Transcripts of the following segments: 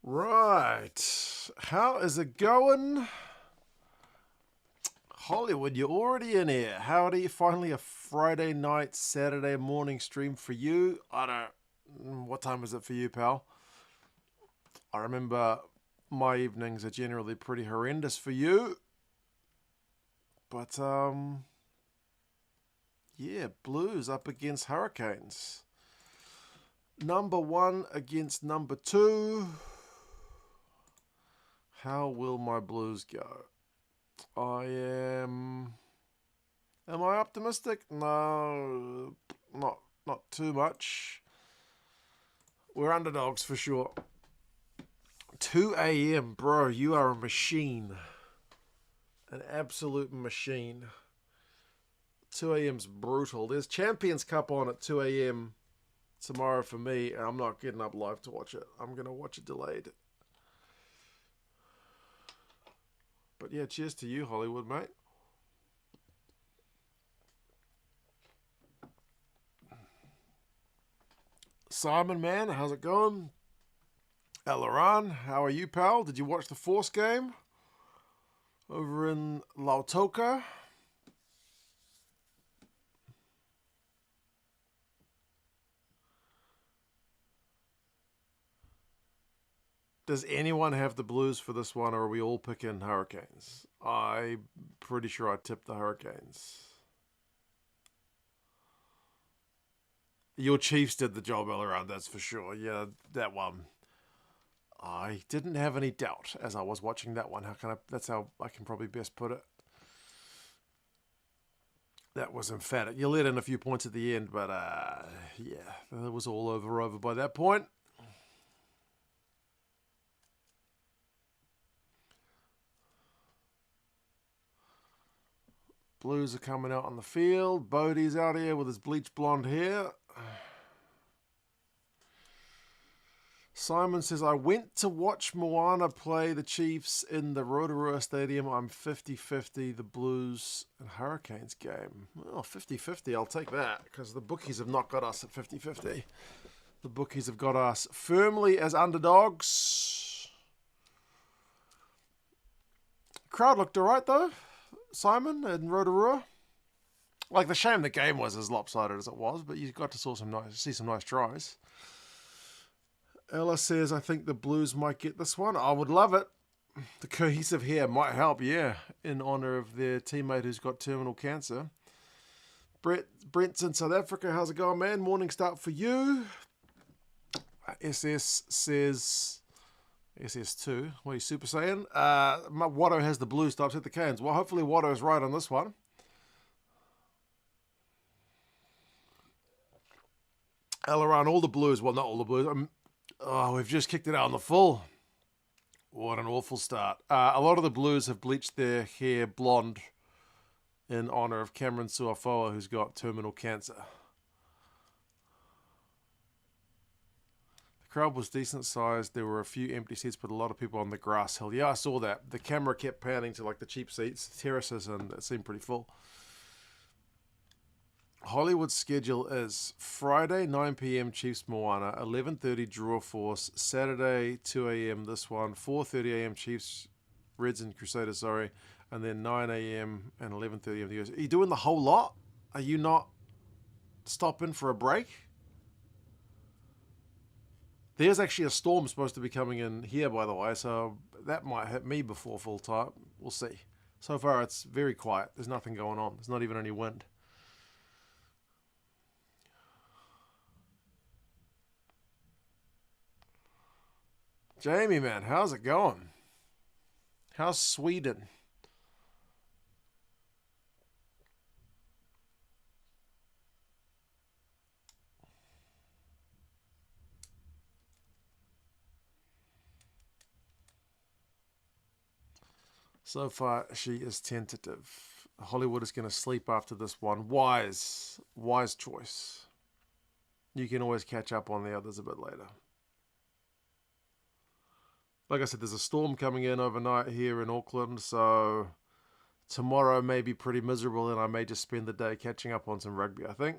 Right. How is it going? Hollywood, you're already in here. Howdy, finally a Friday night, Saturday morning stream for you. I don't. What time is it for you, pal? I remember my evenings are generally pretty horrendous for you. But, yeah, Blues up against Hurricanes. Number one against number two. How will my Blues go? I am. Am I optimistic? No, not too much. We're underdogs for sure. 2 a.m., bro. You are a machine, an absolute machine. 2 a.m.'s brutal. There's Champions Cup on at 2 a.m. tomorrow for me, and I'm not getting up live to watch it. I'm gonna watch it delayed. But yeah, cheers to you, Hollywood, mate. Simon, man, how's it going? Elaran, how are you, pal? Did you watch the Force game over in Lautoka? Does anyone have the Blues for this one, or are we all picking Hurricanes? I'm pretty sure I tipped the Hurricanes. Your Chiefs did the job all around, that's for sure. Yeah, that one. I didn't have any doubt as I was watching that one. That's how I can probably best put it. That was emphatic. You let in a few points at the end, but yeah, it was all over by that point. Blues are coming out on the field. Bodie's out here with his bleach blonde hair. Simon says, I went to watch Moana play the Chiefs in the Rotorua Stadium. I'm 50-50 the Blues and Hurricanes game. Well, 50-50, I'll take that, because the bookies have not got us at 50-50. The bookies have got us firmly as underdogs. Crowd looked alright, though. Simon and Rotorua. Like, the shame the game was as lopsided as it was, but you got to see some nice tries. Ella says, I think the Blues might get this one. I would love it. The cohesive hair might help, yeah, in honour of their teammate who's got terminal cancer. Brent's in South Africa. How's it going, man? Morning start for you. SS says... SS2. What are you super saying? Watto has the Blues to upset the Canes. Well, hopefully Watto's right on this one. Elaran, all the Blues. Well, not all the Blues. We've just kicked it out on the full. What an awful start. A lot of the Blues have bleached their hair blonde in honour of Cameron Suafoa, who's got terminal cancer. The crowd was decent sized. There were a few empty seats, but a lot of people on the grass hill. Yeah, I saw that. The camera kept panning to like the cheap seats, terraces, and it seemed pretty full. Hollywood's schedule is Friday 9 p.m. Chiefs Moana, 11:30 Draw Force, Saturday 2 a.m. this one, 4:30 a.m. Chiefs Reds and Crusaders, sorry, and then 9 a.m. and 11:30 a.m. the US. Are you doing the whole lot? Are you not stopping for a break? There's actually a storm supposed to be coming in here, by the way, so that might hit me before full time. We'll see. So far, it's very quiet. There's nothing going on. There's not even any wind. Jamie, man, how's it going? How's Sweden? So far, she is tentative. Hollywood is going to sleep after this one. Wise choice. You can always catch up on the others a bit later. Like I said, there's a storm coming in overnight here in Auckland, so tomorrow may be pretty miserable, and I may just spend the day catching up on some rugby, I think.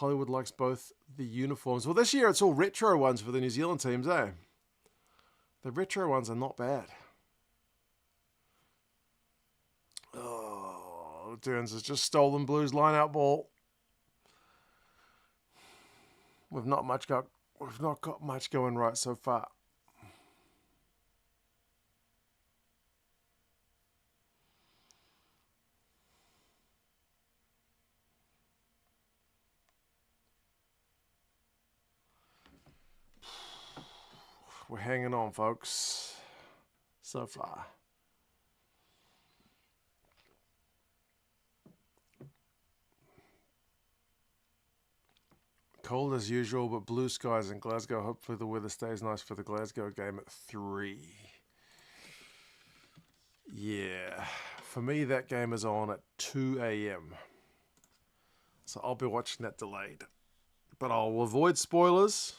Hollywood likes both the uniforms. Well, this year it's all retro ones for the New Zealand teams, eh? The retro ones are not bad. Oh, Durns has just stolen Blues line-out ball. We've not got much going right so far. We're hanging on, folks. So far. Cold as usual, but blue skies in Glasgow. Hopefully the weather stays nice for the Glasgow game at 3. Yeah. For me, that game is on at 2 a.m. So I'll be watching that delayed. But I'll avoid spoilers.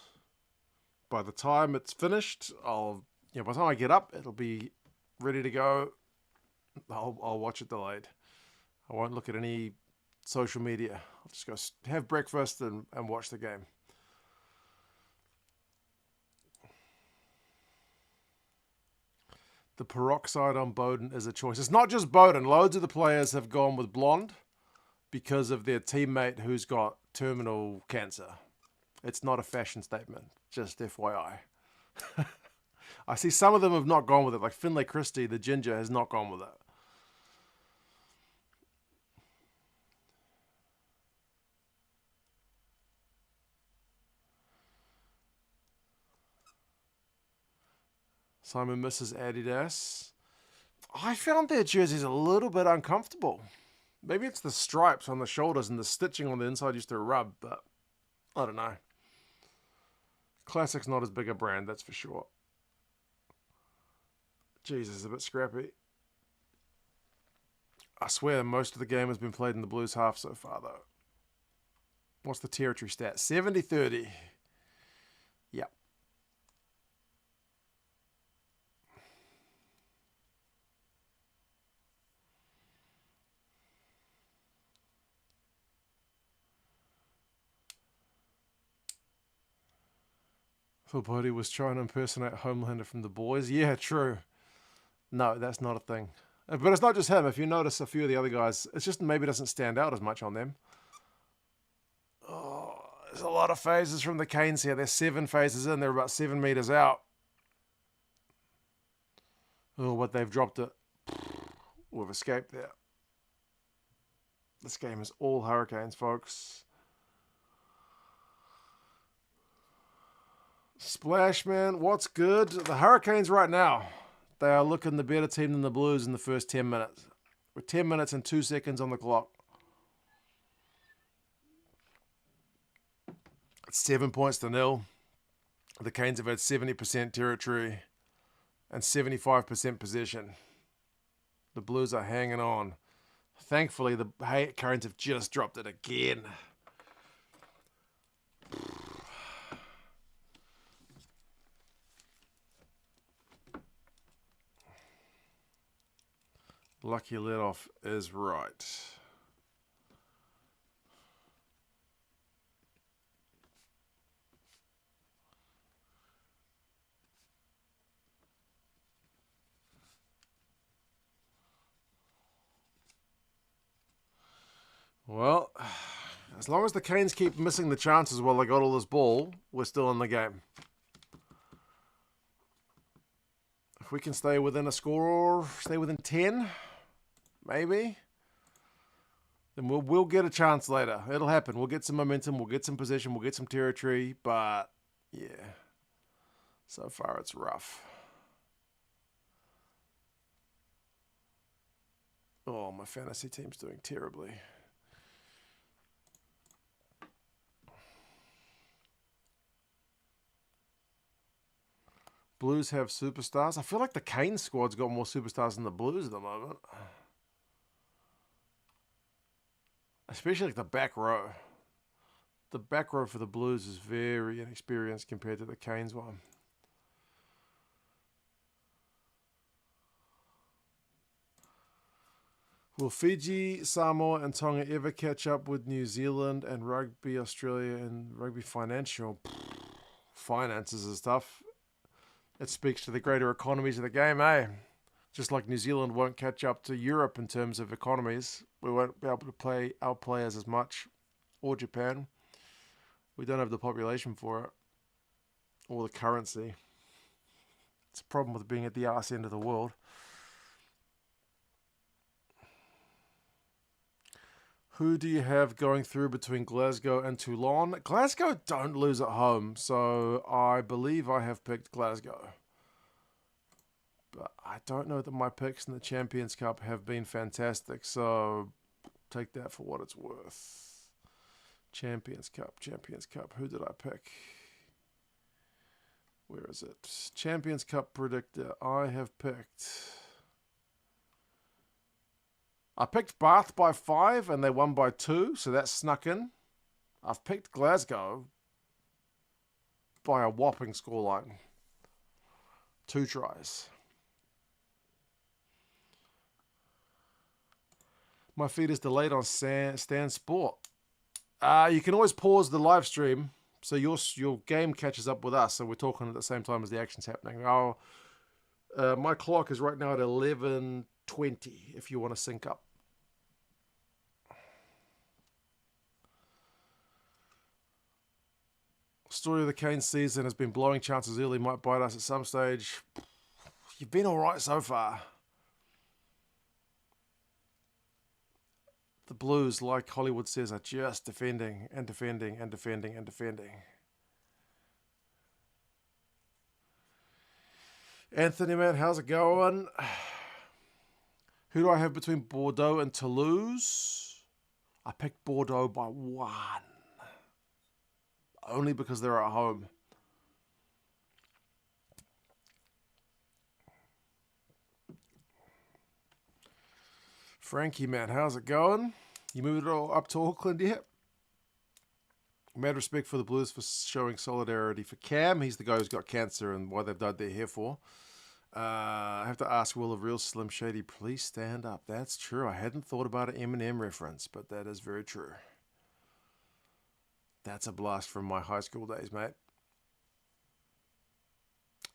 By the time it's finished, by the time I get up, it'll be ready to go. I'll watch it delayed. I won't look at any social media. I'll just go have breakfast and watch the game. The peroxide on Bowden is a choice. It's not just Bowden. Loads of the players have gone with blonde because of their teammate who's got terminal cancer. It's not a fashion statement, just FYI. I see some of them have not gone with it, like Finlay Christie, the ginger, has not gone with it. Simon misses Adidas. I found their jerseys a little bit uncomfortable. Maybe it's the stripes on the shoulders and the stitching on the inside used to rub, but I don't know. Classic's not as big a brand, that's for sure. Jesus, a bit scrappy. I swear most of the game has been played in the Blues half so far, though. What's the territory stat? 70-30. Yep. Phil Bodie was trying to impersonate Homelander from The Boys. Yeah, true. No, that's not a thing. But it's not just him. If you notice a few of the other guys, it's just maybe doesn't stand out as much on them. Oh, there's a lot of phases from the Canes here. There's 7 phases in. They're about 7 meters out. Oh, but they've dropped it. We've escaped there. This game is all Hurricanes, folks. Splash, man. What's good? The Hurricanes right now, they are looking the better team than the Blues in the first 10 minutes. With 10 minutes and 2 seconds on the clock. It's 7 points to 0. The Canes have had 70% territory and 75% possession. The Blues are hanging on. Thankfully, the Hurricanes have just dropped it again. Lucky let-off is right. Well, as long as the Canes keep missing the chances while they got all this ball, we're still in the game. If we can stay within a score or stay within 10, maybe, then we'll get a chance later. It'll happen. We'll get some momentum. We'll get some possession. We'll get some territory. But, yeah, so far it's rough. Oh, my fantasy team's doing terribly. Blues have superstars. I feel like the Canes squad's got more superstars than the Blues at the moment. Especially like the back row. The back row for the Blues is very inexperienced compared to the Canes one. Will Fiji, Samoa, and Tonga ever catch up with New Zealand and Rugby Australia and Rugby Financial? Finances and stuff. It speaks to the greater economies of the game, eh? Just like New Zealand won't catch up to Europe in terms of economies, we won't be able to play our players as much, or Japan. We don't have the population for it, or the currency. It's a problem with being at the arse end of the world. Who do you have going through between Glasgow and Toulon? Glasgow don't lose at home, so I believe I have picked Glasgow. But I don't know that my picks in the Champions Cup have been fantastic, so take that for what it's worth. Champions Cup. Who did I pick? Where is it? Champions Cup predictor. I picked Bath by 5 and they won by 2, so that snuck in. I've picked Glasgow by a whopping scoreline. 2 tries. My feed is delayed on Stan Sport. You can always pause the live stream so your game catches up with us, so we're talking at the same time as the action's happening. My clock is right now at 11:20 if you want to sync up. Story of the Canes season has been blowing chances early, might bite us at some stage. You've been all right so far. The Blues, like Hollywood says, are just defending and defending and defending and defending. Anthony, man, how's it going? Who do I have between Bordeaux and Toulouse? I picked Bordeaux by 1. Only because they're at home. Frankie, man, how's it going? You moved it all up to Auckland yet? Mad respect for the Blues for showing solidarity for Cam. He's the guy who's got cancer and why they've dyed their hair for. I have to ask Will of Real Slim Shady, please stand up. That's true. I hadn't thought about an Eminem reference, but that is very true. That's a blast from my high school days, mate.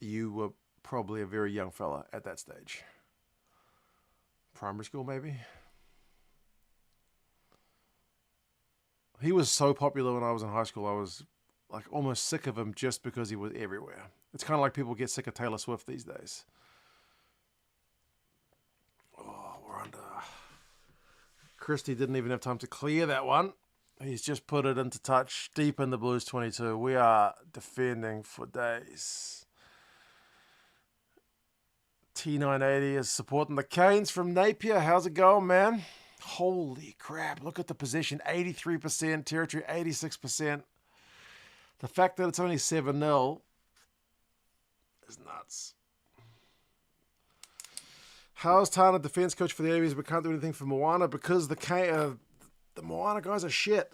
You were probably a very young fella at that stage. Primary school, maybe? He was so popular when I was in high school, I was like almost sick of him just because he was everywhere. It's kind of like people get sick of Taylor Swift these days. Oh, we're under. Christie didn't even have time to clear that one. He's just put it into touch deep in the Blues 22. We are defending for days. T980 is supporting the Canes from Napier. How's it going, man? Holy crap. Look at the possession. 83%, territory 86%. The fact that it's only 7-0 is nuts. How's Tana defense coach for the Avies but can't do anything for Moana? Because the Moana guys are shit.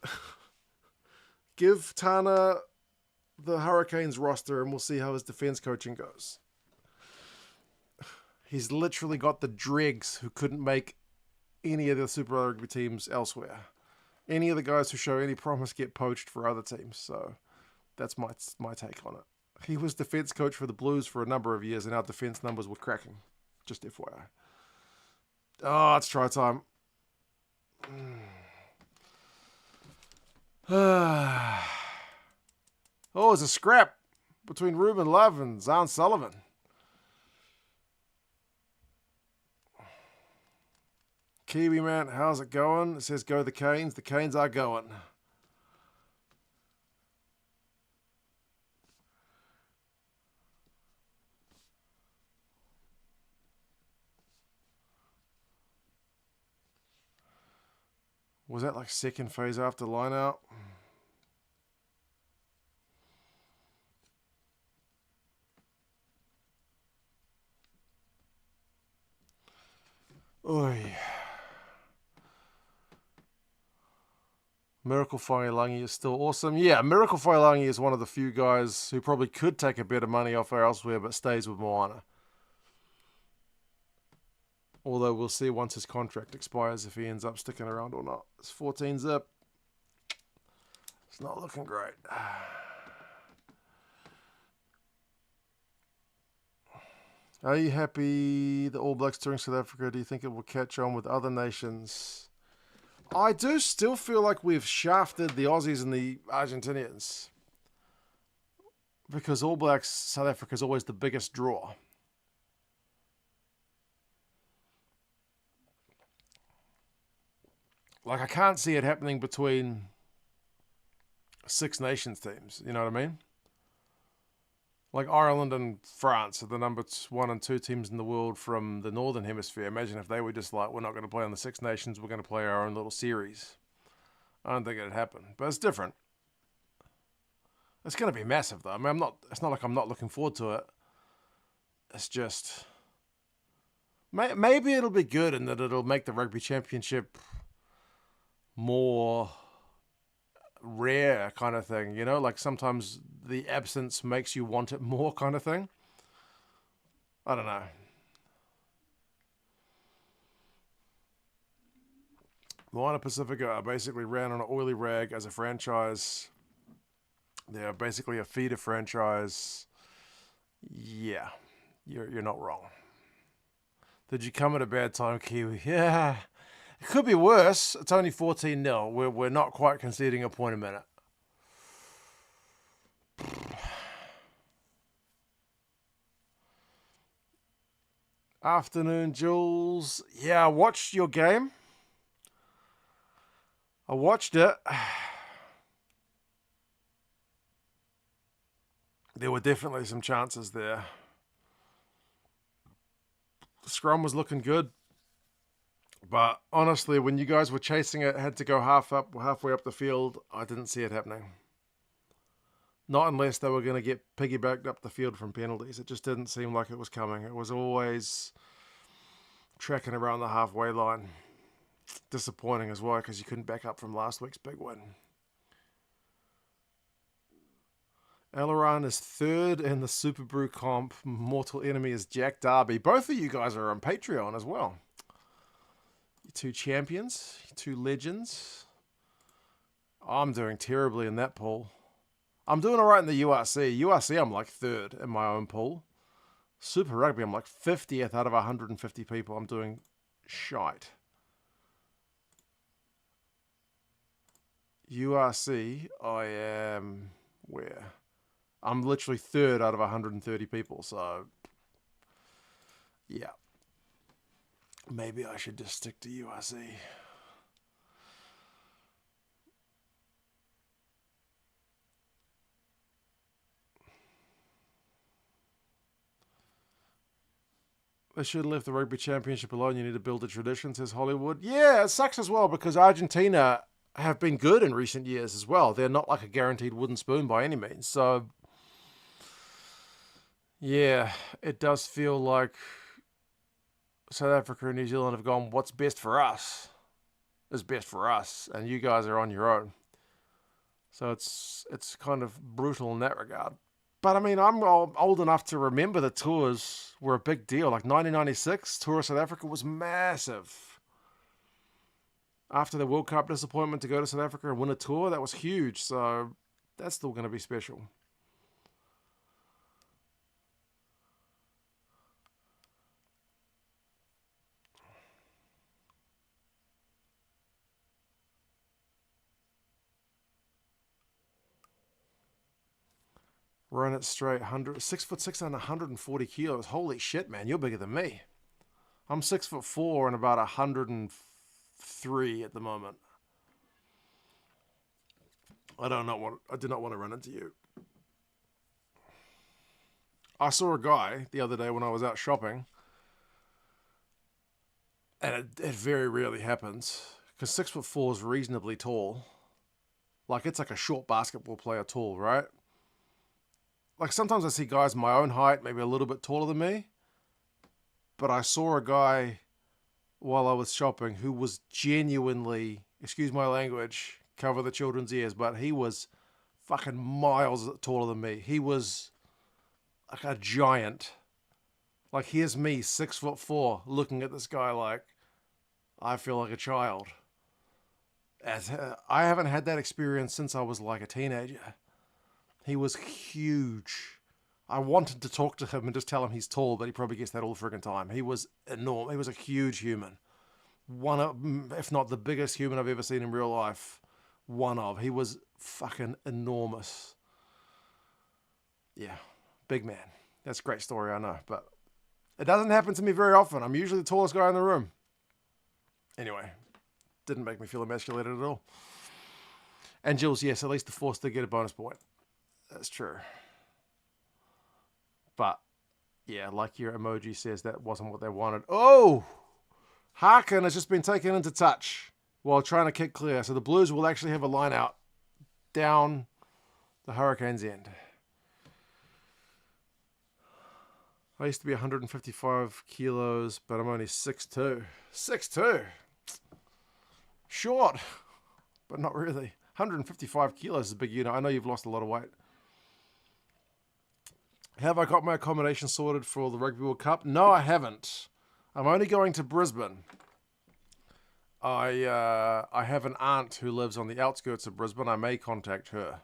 Give Tana the Hurricanes roster and we'll see how his defense coaching goes. He's literally got the dregs who couldn't make any of the Super Rugby teams elsewhere. Any of the guys who show any promise get poached for other teams. So that's my take on it. He was defense coach for the Blues for a number of years and our defense numbers were cracking. Just FYI. Oh, it's try time. Oh, it's a scrap between Ruben Love and Zahn Sullivan. Kiwi man, how's it going? It says go the Canes. The Canes are going. Was that like second phase after line out? Oi. Miracle Whailangi is still awesome. Yeah, Miracle Whailangi is one of the few guys who probably could take a bit of money off elsewhere but stays with Moana. Although we'll see once his contract expires if he ends up sticking around or not. It's 14 zip. It's not looking great. Are you happy the All Blacks touring South Africa? Do you think it will catch on with other nations? I do still feel like we've shafted the Aussies and the Argentinians. Because All Blacks South Africa is always the biggest draw. Like, I can't see it happening between Six Nations teams. You know what I mean? Like Ireland and France are the number 1 and 2 teams in the world from the Northern Hemisphere. Imagine if they were just like, we're not going to play on the Six Nations, we're going to play our own little series. I don't think it'd happen, but it's different. It's going to be massive, though. I mean, it's not like I'm not looking forward to it. It's just, maybe it'll be good in that it'll make the Rugby Championship more rare kind of thing, you know, like sometimes the absence makes you want it more kind of thing. I don't know. Moana Pacifica basically ran on an oily rag as a franchise. They're basically a feeder franchise. Yeah, you're not wrong. Did you come at a bad time, Kiwi? Yeah. It could be worse. It's only 14-0. We're not quite conceding a point a minute. Afternoon, Jules. Yeah, I watched your game. I watched it. There were definitely some chances there. The scrum was looking good. But honestly, when you guys were chasing it, had to go halfway up the field, I didn't see it happening. Not unless they were going to get piggybacked up the field from penalties. It just didn't seem like it was coming. It was always tracking around the halfway line. Disappointing as well, because you couldn't back up from last week's big win. Aileron is 3rd in the Super Brew comp. Mortal enemy is Jack Darby. Both of you guys are on Patreon as well. 2 champions, 2 legends. I'm doing terribly in that pool. I'm doing all right in the URC. URC, I'm like 3rd in my own pool. Super Rugby, I'm like 50th out of 150 people. I'm doing shite. URC, I am where? I'm literally 3rd out of 130 people, so yeah. Maybe I should just stick to URC. They should have left the Rugby Championship alone. You need to build a tradition, says Hollywood. Yeah, it sucks as well because Argentina have been good in recent years as well. They're not like a guaranteed wooden spoon by any means. So, yeah, it does feel like South Africa and New Zealand have gone, what's best for us is best for us, and you guys are on your own. So it's kind of brutal in that regard. But I mean, I'm old enough to remember the tours were a big deal. Like 1996, Tour of South Africa was massive. After the World Cup disappointment, to go to South Africa and win a tour, that was huge. So that's still going to be special. Run it straight, 6'6" and 140 kilos. Holy shit, man, you're bigger than me. I'm 6'4" and about 103 at the moment. I did not want to run into you. I saw a guy the other day when I was out shopping, and it very rarely happens because 6'4" is reasonably tall. Like, it's like a short basketball player tall, right? Like, sometimes I see guys my own height, maybe a little bit taller than me. But I saw a guy while I was shopping who was genuinely, excuse my language, cover the children's ears, but he was fucking miles taller than me. He was like a giant. Like, here's me, 6'4", looking at this guy like I feel like a child. I haven't had that experience since I was like a teenager. He was huge. I wanted to talk to him and just tell him he's tall, but he probably gets that all the friggin' time. He was enormous. He was a huge human. One of, if not the biggest human I've ever seen in real life. One of. He was fucking enormous. Yeah, big man. That's a great story, I know, but it doesn't happen to me very often. I'm usually the tallest guy in the room. Anyway, didn't make me feel emasculated at all. And Jules, yes, at least the Force did get a bonus point. That's true. But, yeah, like your emoji says, that wasn't what they wanted. Oh! Harkin has just been taken into touch while trying to kick clear. So the Blues will actually have a line out down the Hurricanes' end. I used to be 155 kilos, but I'm only 6'2". 6'2"? Short, but not really. 155 kilos is a big unit. I know you've lost a lot of weight. Have I got my accommodation sorted for the Rugby World Cup? No, I haven't. I'm only going to Brisbane. I have an aunt who lives on the outskirts of Brisbane. I may contact her.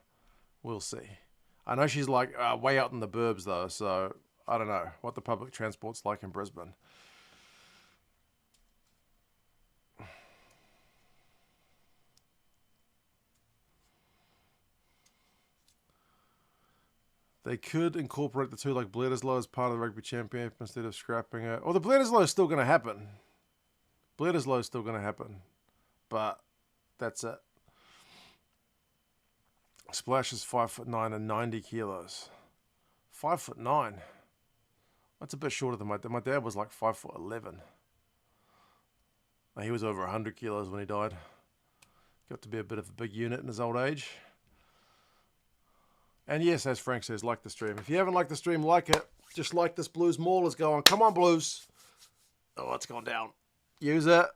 We'll see. I know she's like way out in the burbs though, so I don't know what the public transport's like in Brisbane. They could incorporate the two like Bledisloe as part of the Rugby Championship instead of scrapping it. Well, the Bledisloe is still going to happen. Bledisloe is still going to happen. But that's it. Splash is 5'9" and 90 kilos. 5'9". That's a bit shorter than my dad. My dad was like 5'11". He was over 100 kilos when he died. Got to be a bit of a big unit in his old age. And yes, as Frank says, like the stream. If you haven't liked the stream, like it. Just like this Blues Maul is going. Come on, Blues. Oh, it's gone down. Use it.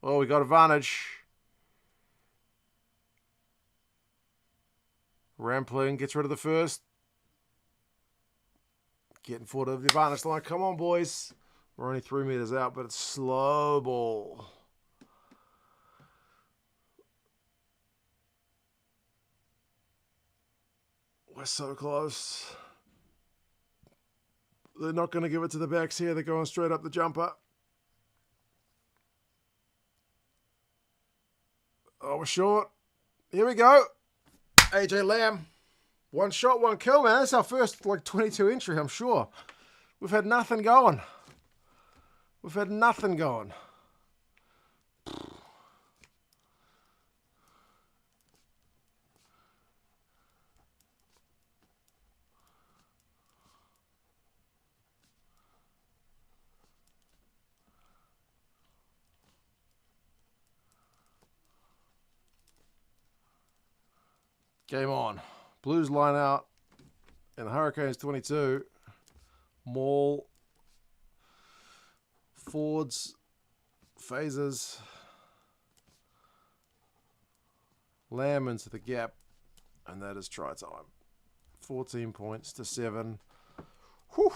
Oh, we got advantage. Rampling gets rid of the first. Getting forward over the advantage line. Come on, boys. We're only 3 meters out, but it's slow ball. We're so close. They're not going to give it to the backs here. They're going straight up the jumper. Oh, we're short. Here we go. AJ Lamb. One shot, one kill, man. That's our first, 22 entry, I'm sure. We've had nothing going. We've had nothing going. Game on. Blues line out. And the Hurricanes 22. Maul. Fords. Phases. Lamb into the gap. And that is try time. 14 points to 7. Whew.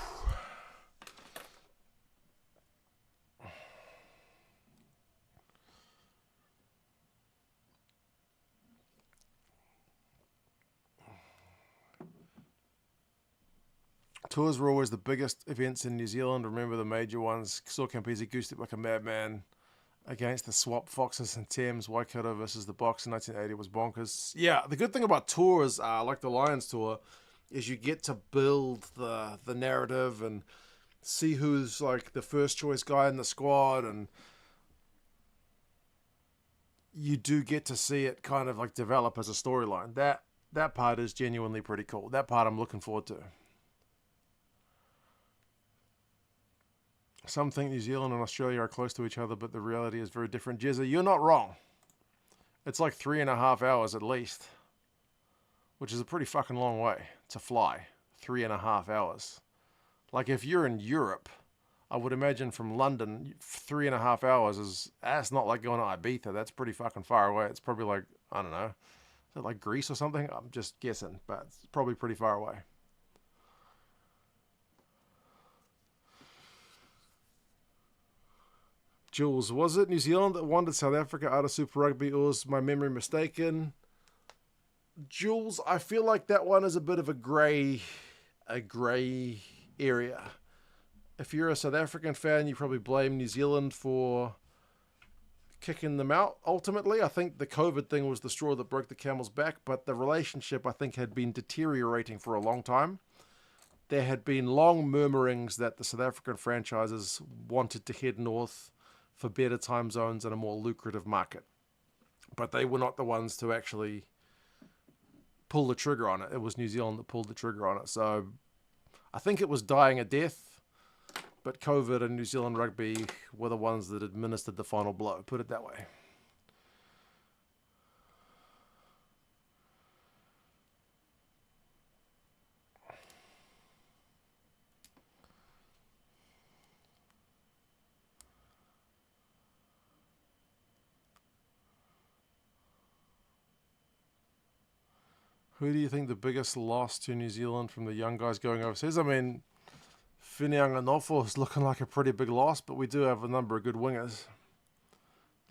Tours were always the biggest events in New Zealand. Remember the major ones. Saw Campese goosed it like a madman against the Swap Foxes and Thames. Waikato versus the Box in 1980 was bonkers. Yeah, the good thing about tours, like the Lions tour, is you get to build the narrative and see who's like the first choice guy in the squad, and you do get to see it kind of like develop as a storyline. That part is genuinely pretty cool. That part I'm looking forward to. Some think New Zealand and Australia are close to each other, but the reality is very different. Jezza, you're not wrong. It's like 3.5 hours at least, which is a pretty fucking long way to fly. 3.5 hours. Like if you're in Europe, I would imagine from London, 3.5 hours is, that's not like going to Ibiza. That's pretty fucking far away. It's probably like, I don't know, Is it like Greece or something? I'm just guessing, but it's probably pretty far away. Jules, was it New Zealand that wanted South Africa out of Super Rugby, or was my memory mistaken? Jules, I feel like that one is a bit of a grey area. If you're a South African fan, you probably blame New Zealand for kicking them out. Ultimately, I think the COVID thing was the straw that broke the camel's back, but the relationship, I think, had been deteriorating for a long time. There had been long murmurings that the South African franchises wanted to head north for better time zones and a more lucrative market. But they were not the ones to actually pull the trigger on it. It was New Zealand that pulled the trigger on it. So I think it was dying a death, but COVID and New Zealand rugby were the ones that administered the final blow, put it that way. Who do you think the biggest loss to New Zealand from the young guys going overseas? I mean, Whineanganofo is looking like a pretty big loss, but we do have a number of good wingers.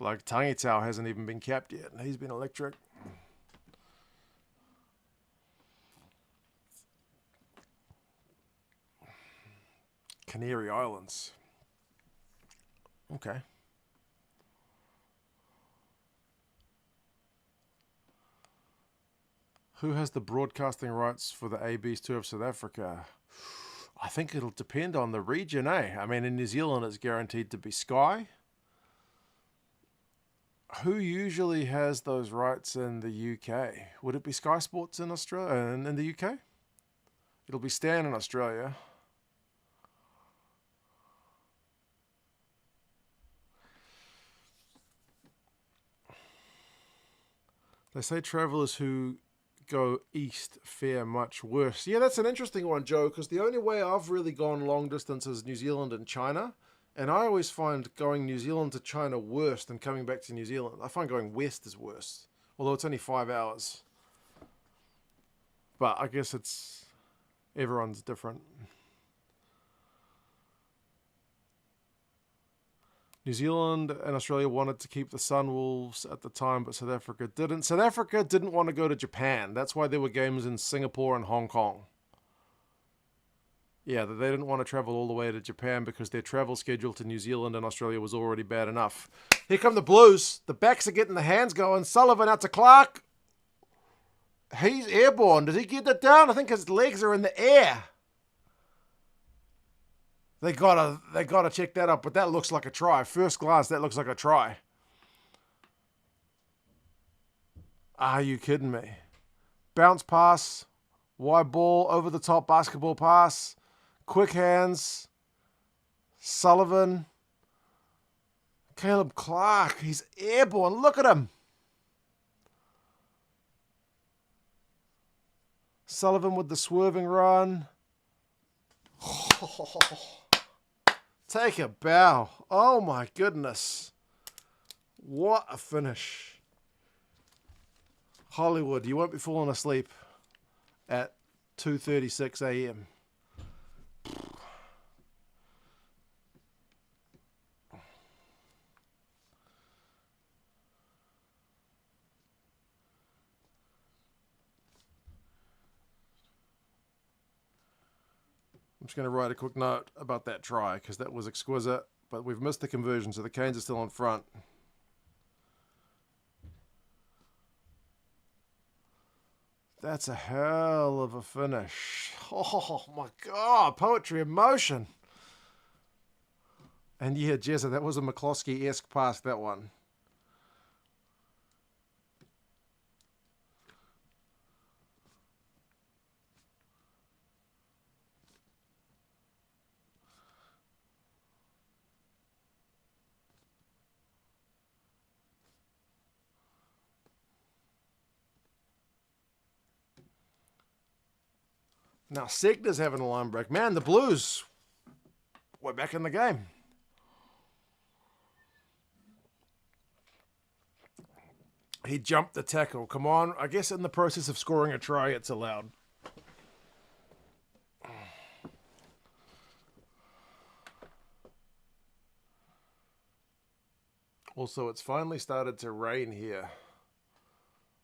Like Tangitau hasn't even been capped yet, and he's been electric. Canary Islands. Okay. Who has the broadcasting rights for the AB's tour of South Africa? I think it'll depend on the region, eh? I mean, in New Zealand, it's guaranteed to be Sky. Who usually has those rights in the UK? Would it be Sky Sports in Australia and in the UK? It'll be Stan in Australia. They say travellers who go east fare much worse. Yeah, that's an interesting one, Joe, because the only way I've really gone long distance is New Zealand and China. And I always find going New Zealand to China worse than coming back to New Zealand. I find going west is worse, although it's only 5 hours. But I guess it's everyone's different. New Zealand and Australia wanted to keep the Sunwolves at the time, but South Africa didn't. South Africa didn't want to go to Japan. That's why there were games in Singapore and Hong Kong. Yeah, they didn't want to travel all the way to Japan because their travel schedule to New Zealand and Australia was already bad enough. Here come the Blues. The backs are getting the hands going. Sullivan out to Clark. He's airborne. Does he get that down? I think his legs are in the air. They gotta check that up, but that looks like a try. First glance, that looks like a try. Are you kidding me? Bounce pass, wide ball, over the top basketball pass, quick hands, Sullivan, Caleb Clark, he's airborne, look at him. Sullivan with the swerving run. Take a bow. Oh my goodness. What a finish. Hollywood, you won't be falling asleep at 2:36 a.m. I'm just going to write a quick note about that try because that was exquisite, but we've missed the conversion, so the Canes are still in front. That's a hell of a finish. Oh my God, poetry in motion. And yeah, Jezza, that was a McCloskey-esque pass, that one. Now, Segner's having a line break. Man, the Blues, we're back in the game. He jumped the tackle. Come on. I guess in the process of scoring a try, it's allowed. Also, it's finally started to rain here.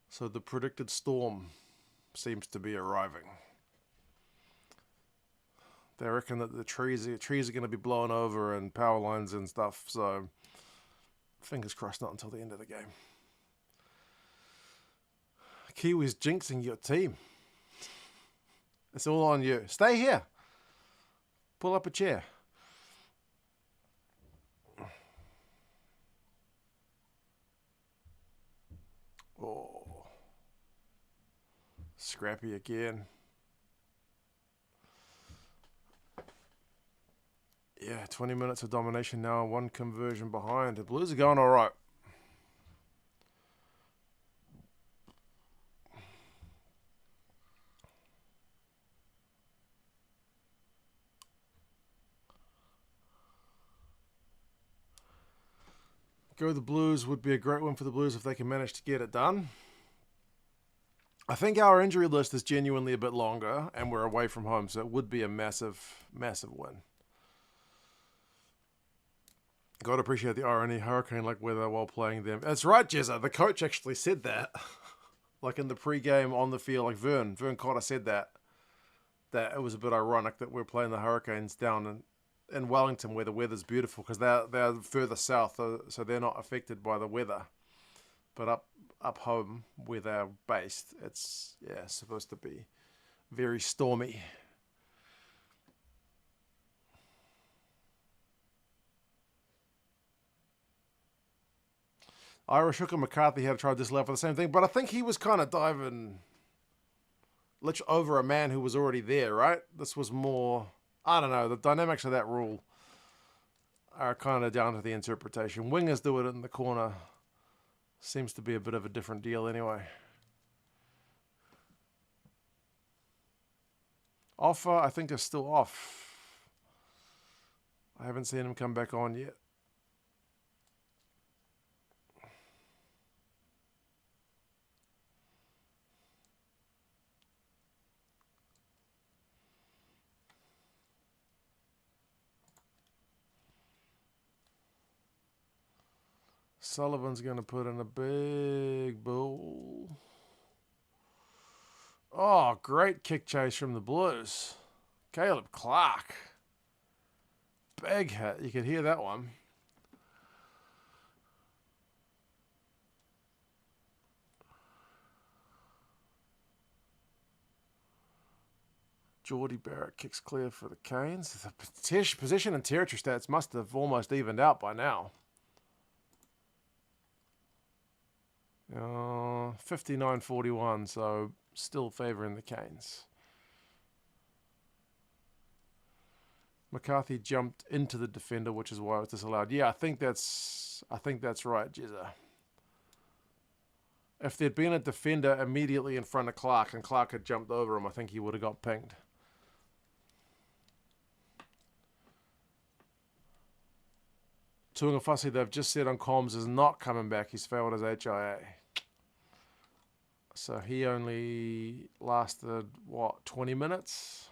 So the predicted storm seems to be arriving. They reckon that the trees are going to be blown over and power lines and stuff. So fingers crossed not until the end of the game. Kiwis jinxing your team. It's all on you. Stay here. Pull up a chair. Oh. Scrappy again. Yeah, 20 minutes of domination now, 1 conversion behind. The Blues are going all right. Go the Blues would be a great one for the Blues if they can manage to get it done. I think our injury list is genuinely a bit longer, and we're away from home, so it would be a massive, massive win. Got to appreciate the irony, hurricane-like weather while playing them. That's right, Jezza. The coach actually said that. Like in the pre-game on the field, like Vern Cotter said that it was a bit ironic that we're playing the Hurricanes down in Wellington where the weather's beautiful because they're further south, so they're not affected by the weather. But up home where they're based, it's supposed to be very stormy. Irish Hooker McCarthy had tried this lap for the same thing, but I think he was kind of diving over a man who was already there, right? This was more, I don't know, the dynamics of that rule are kind of down to the interpretation. Wingers do it in the corner. Seems to be a bit of a different deal anyway. Offer, I think, is still off. I haven't seen him come back on yet. Sullivan's going to put in a big bull. Oh, great kick chase from the Blues. Caleb Clark. Big hit. You could hear that one. Geordie Barrett kicks clear for the Canes. The position and territory stats must have almost evened out by now. 59-41, so still favouring the Canes. McCarthy jumped into the defender, which is why it was disallowed. Yeah, I think that's right, Jezza. If there'd been a defender immediately in front of Clark and Clark had jumped over him, I think he would have got pinged. Tuangafasi, they've just said on comms, is not coming back. He's failed his HIA. So he only lasted, 20 minutes?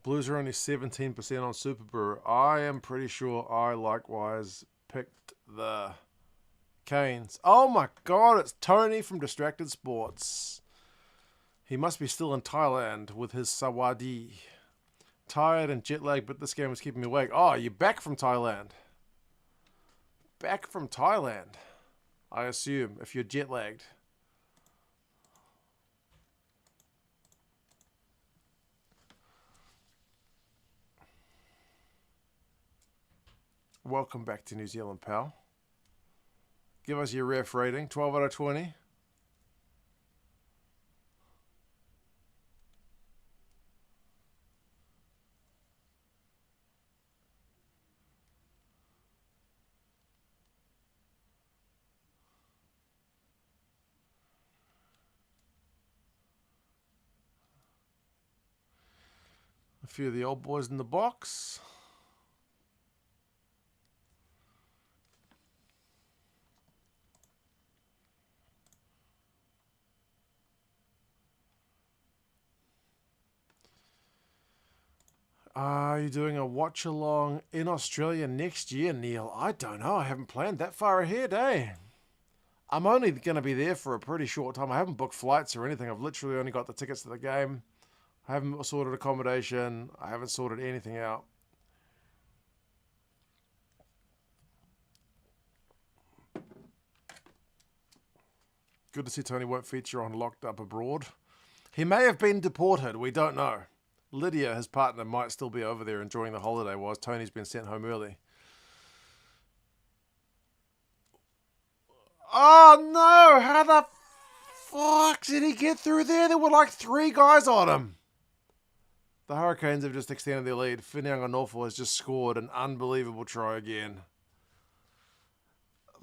Blues are only 17% on Super Brew. I am pretty sure I likewise picked the Canes. Oh my god, it's Tony from Distracted Sports. He must be still in Thailand with his Sawadi. Tired and jet lagged, but this game was keeping me awake. Oh, you're back from Thailand. Back from Thailand, I assume, if you're jet lagged. Welcome back to New Zealand, pal. Give us your ref rating, 12 out of 20. few of the old boys in the box. Are you doing a watch along in Australia next year, Neil? I don't know. I haven't planned that far ahead, eh? I'm only going to be there for a pretty short time. I haven't booked flights or anything. I've literally only got the tickets to the game. I haven't sorted accommodation. I haven't sorted anything out. Good to see Tony won't feature on Locked Up Abroad. He may have been deported. We don't know. Lydia, his partner, might still be over there enjoying the holiday whilst Tony's been sent home early. Oh no! How the fuck did he get through there? There were like 3 guys on him. The Hurricanes have just extended their lead. Whitney has just scored an unbelievable try again.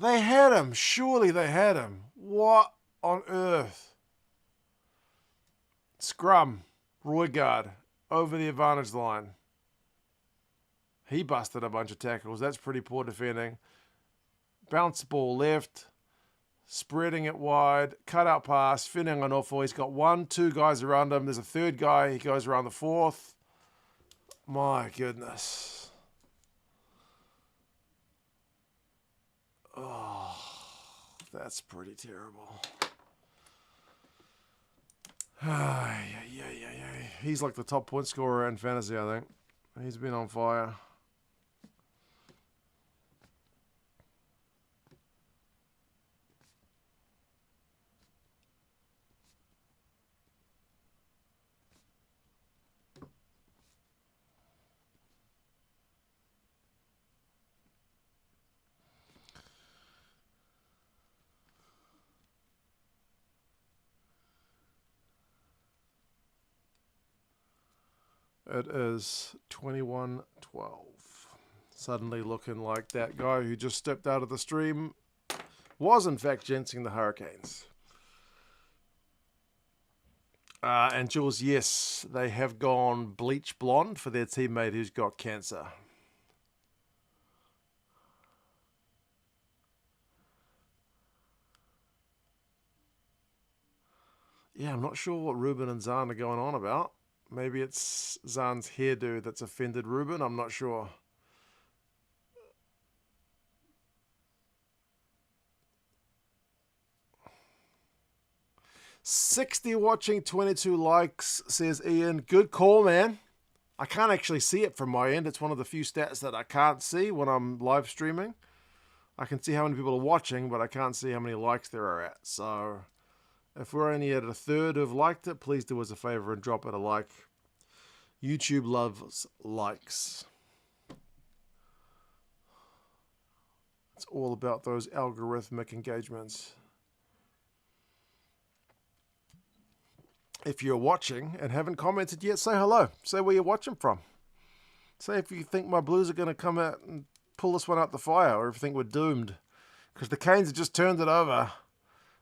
They had him. Surely they had him. What on earth? Scrum. Roygaard over the advantage line. He busted a bunch of tackles. That's pretty poor defending. Bounce ball left. Spreading it wide. Cut out pass. Whitney. He's got 1, 2 guys around him. There's a 3rd guy. He goes around the 4th. My goodness. Oh, that's pretty terrible. He's like the top point scorer in fantasy, I think. He's been on fire. It is 21-12. Suddenly looking like that guy who just stepped out of the stream was in fact jinxing the Hurricanes. And Jules, yes, they have gone bleach blonde for their teammate who's got cancer. Yeah, I'm not sure what Ruben and Zahn are going on about. Maybe it's Zahn's hairdo that's offended Ruben. I'm not sure. "60 watching, 22 likes," says Ian. Good call, man. I can't actually see it from my end. It's one of the few stats that I can't see when I'm live streaming. I can see how many people are watching, but I can't see how many likes there are at. So if we're only at a third who've liked it, please do us a favor and drop it a like. YouTube loves likes. It's all about those algorithmic engagements. If you're watching and haven't commented yet, say hello. Say where you're watching from. Say if you think my Blues are going to come out and pull this one out the fire, or if you think we're doomed. Because the Canes have just turned it over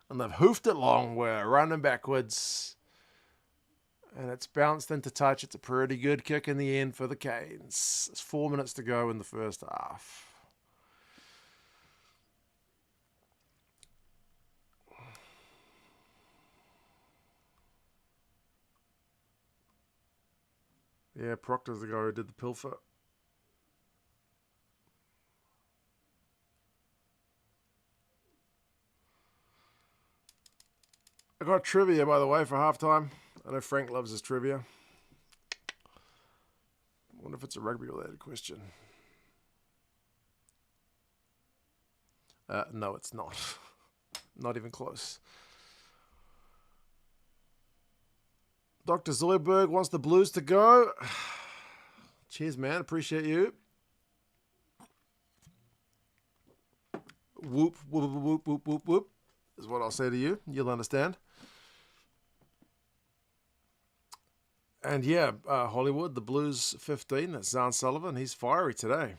and they've hoofed it long. We're running backwards. And it's bounced into touch. It's a pretty good kick in the end for the Canes. It's 4 minutes to go in the first half. Yeah, Proctor's the guy who did the pilfer. I got trivia, by the way, for halftime. I know Frank loves his trivia. I wonder if it's a rugby-related question. No, it's not. Not even close. Dr. Zoidberg wants the Blues to go. Cheers, man. Appreciate you. Whoop, whoop, whoop, whoop, whoop, whoop, is what I'll say to you. You'll understand. And yeah, Hollywood, the Blues 15. That's Zahn Sullivan. He's fiery today.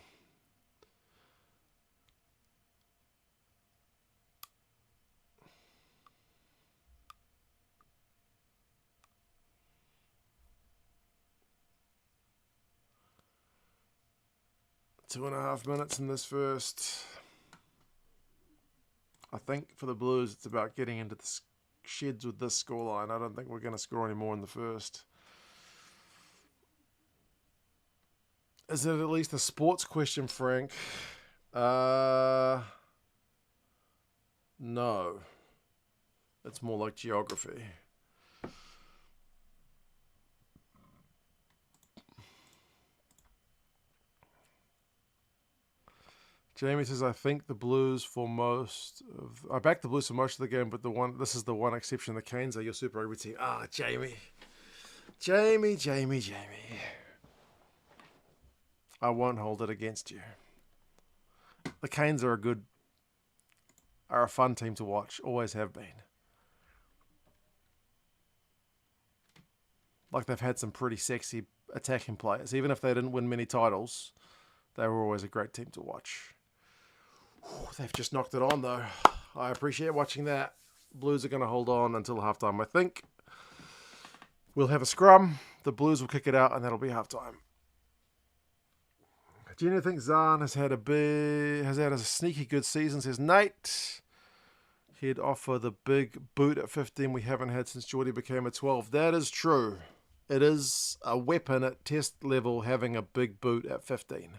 2.5 minutes in this first. I think for the Blues, it's about getting into the sheds with this scoreline. I don't think we're going to score any more in the first. Is it at least a sports question, Frank? No. It's more like geography. Jamie says, I think the Blues for most of... I backed the Blues for most of the game, but this is the one exception. The Canes are your Super Rugby team. Jamie. Jamie. I won't hold it against you. The Canes are a fun team to watch. Always have been. Like, they've had some pretty sexy attacking players. Even if they didn't win many titles, they were always a great team to watch. They've just knocked it on, though. I appreciate watching that. Blues are going to hold on until halftime, I think. We'll have a scrum. The Blues will kick it out, and that'll be halftime. Gina thinks Zahn has had a sneaky good season, says Nate. He'd offer the big boot at 15 we haven't had since Geordie became a 12. That is true. It is a weapon at test level having a big boot at 15.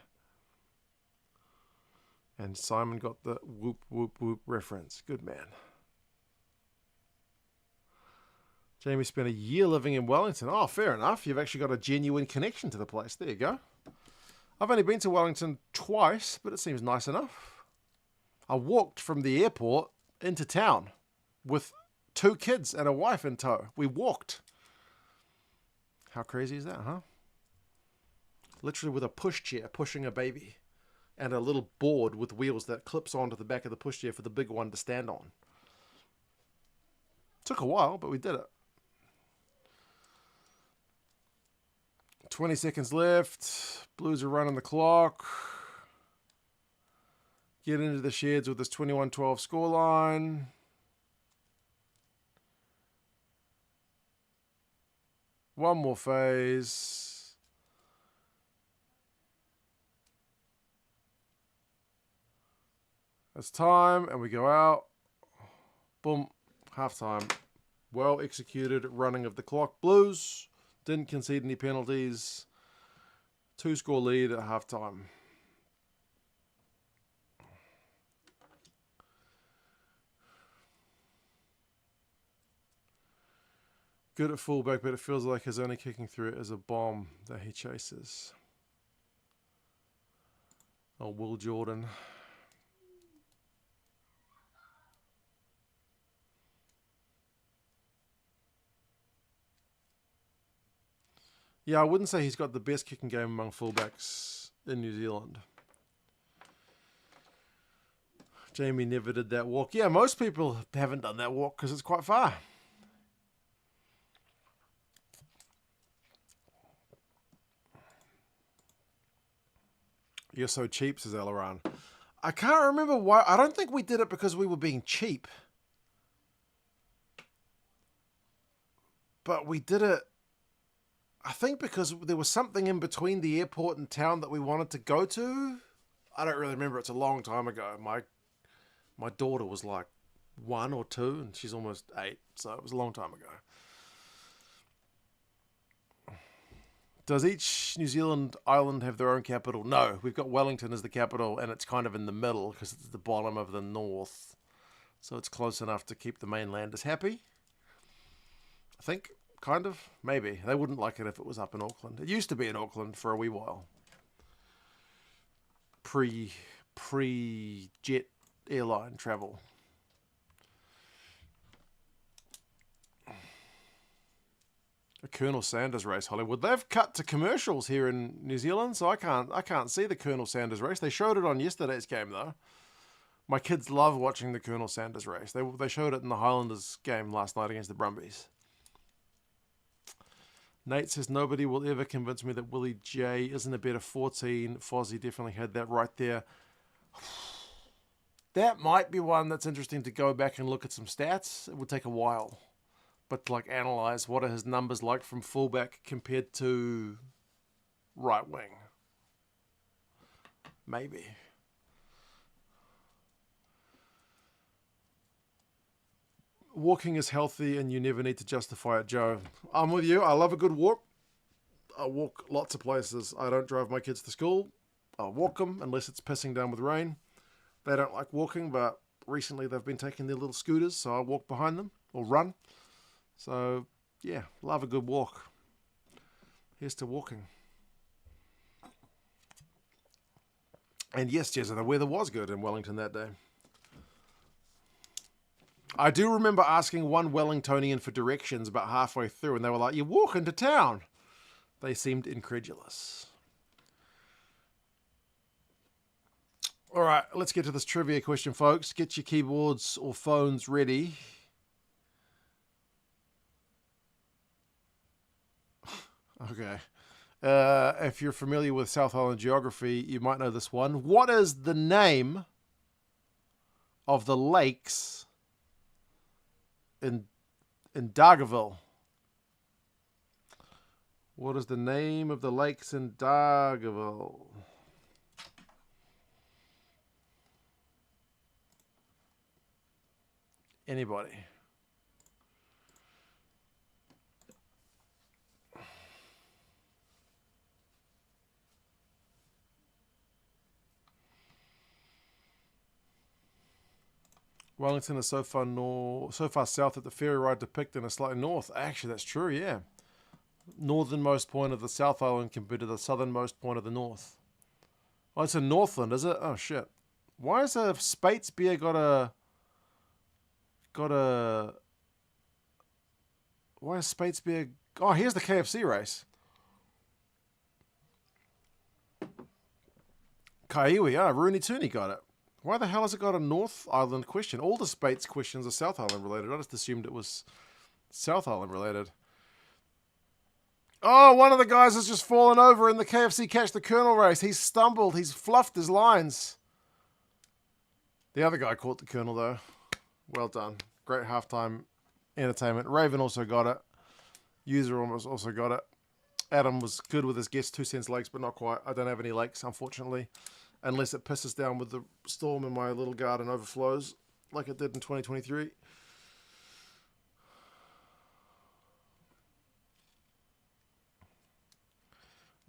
And Simon got the whoop, whoop, whoop reference. Good man. Jamie spent a year living in Wellington. Oh, fair enough. You've actually got a genuine connection to the place. There you go. I've only been to Wellington twice, but it seems nice enough. I walked from the airport into town with 2 kids and a wife in tow. We walked. How crazy is that, huh? Literally with a pushchair pushing a baby. And a little board with wheels that clips onto the back of the pushchair for the big one to stand on. Took a while, but we did it. 20 seconds left. Blues are running the clock. Get into the sheds with this 21-12 scoreline. One more phase. It's time, and we go out. Boom. Halftime. Well executed running of the clock. Blues didn't concede any penalties. 2-score lead at halftime. Good at fullback, but it feels like his only kicking through it is a bomb that he chases. Oh, Will Jordan. Yeah, I wouldn't say he's got the best kicking game among fullbacks in New Zealand. Jamie never did that walk. Yeah, most people haven't done that walk because it's quite far. You're so cheap, says Alaran. I can't remember why. I don't think we did it because we were being cheap. But we did it, I think, because there was something in between the airport and town that we wanted to go to. I don't really remember. It's a long time ago. My daughter was like 1 or 2, and she's almost 8. So it was a long time ago. Does each New Zealand island have their own capital? No, we've got Wellington as the capital, and it's kind of in the middle because it's the bottom of the north. So it's close enough to keep the mainlanders happy. I think, kind of, maybe. They wouldn't like it if it was up in Auckland. It used to be in Auckland for a wee while. Pre-jet airline travel. A Colonel Sanders race, Hollywood. They've cut to commercials here in New Zealand, so I can't see the Colonel Sanders race. They showed it on yesterday's game, though. My kids love watching the Colonel Sanders race. They showed it in the Highlanders game last night against the Brumbies. Nate says, nobody will ever convince me that Willie J isn't a better 14. Fozzie definitely had that right there. That might be one that's interesting to go back and look at some stats. It would take a while. But to like analyze what are his numbers like from fullback compared to right wing. Maybe. Walking is healthy and you never need to justify it, Joe. I'm with you. I love a good walk. I walk lots of places. I don't drive my kids to school. I'll walk them unless it's pissing down with rain. They don't like walking, but recently they've been taking their little scooters, so I walk behind them or run. So, yeah, love a good walk. Here's to walking. And yes, Jezza, the weather was good in Wellington that day. I do remember asking one Wellingtonian for directions about halfway through, and they were like, "You walk into town." They seemed incredulous. All right, let's get to this trivia question, folks. Get your keyboards or phones ready. Okay. If you're familiar with South Island geography, you might know this one. What is the name of the lakes in Dargaville? What is the name of the lakes in Dargaville? Anybody? Wellington is so far south that the ferry ride to Picton is slightly north. Actually, that's true, yeah. Northernmost point of the South Island compared to the southernmost point of the North. Oh, it's in Northland, is it? Oh, shit. Why has a Spates beer got a... Why is Spates beer... Oh, here's the KFC race. Kaiwi, Rooney Tooney got it. Why the hell has it got a North Island question? All the Spates questions are South Island related. I just assumed it was South Island related. Oh, one of the guys has just fallen over in the KFC Catch the Colonel race. He's stumbled. He's fluffed his lines. The other guy caught the Colonel, though. Well done. Great halftime entertainment. Raven also got it. User almost also got it. Adam was good with his guess. 2 cents lakes, but not quite. I don't have any lakes, unfortunately. Unless it pisses down with the storm and my little garden overflows like it did in 2023.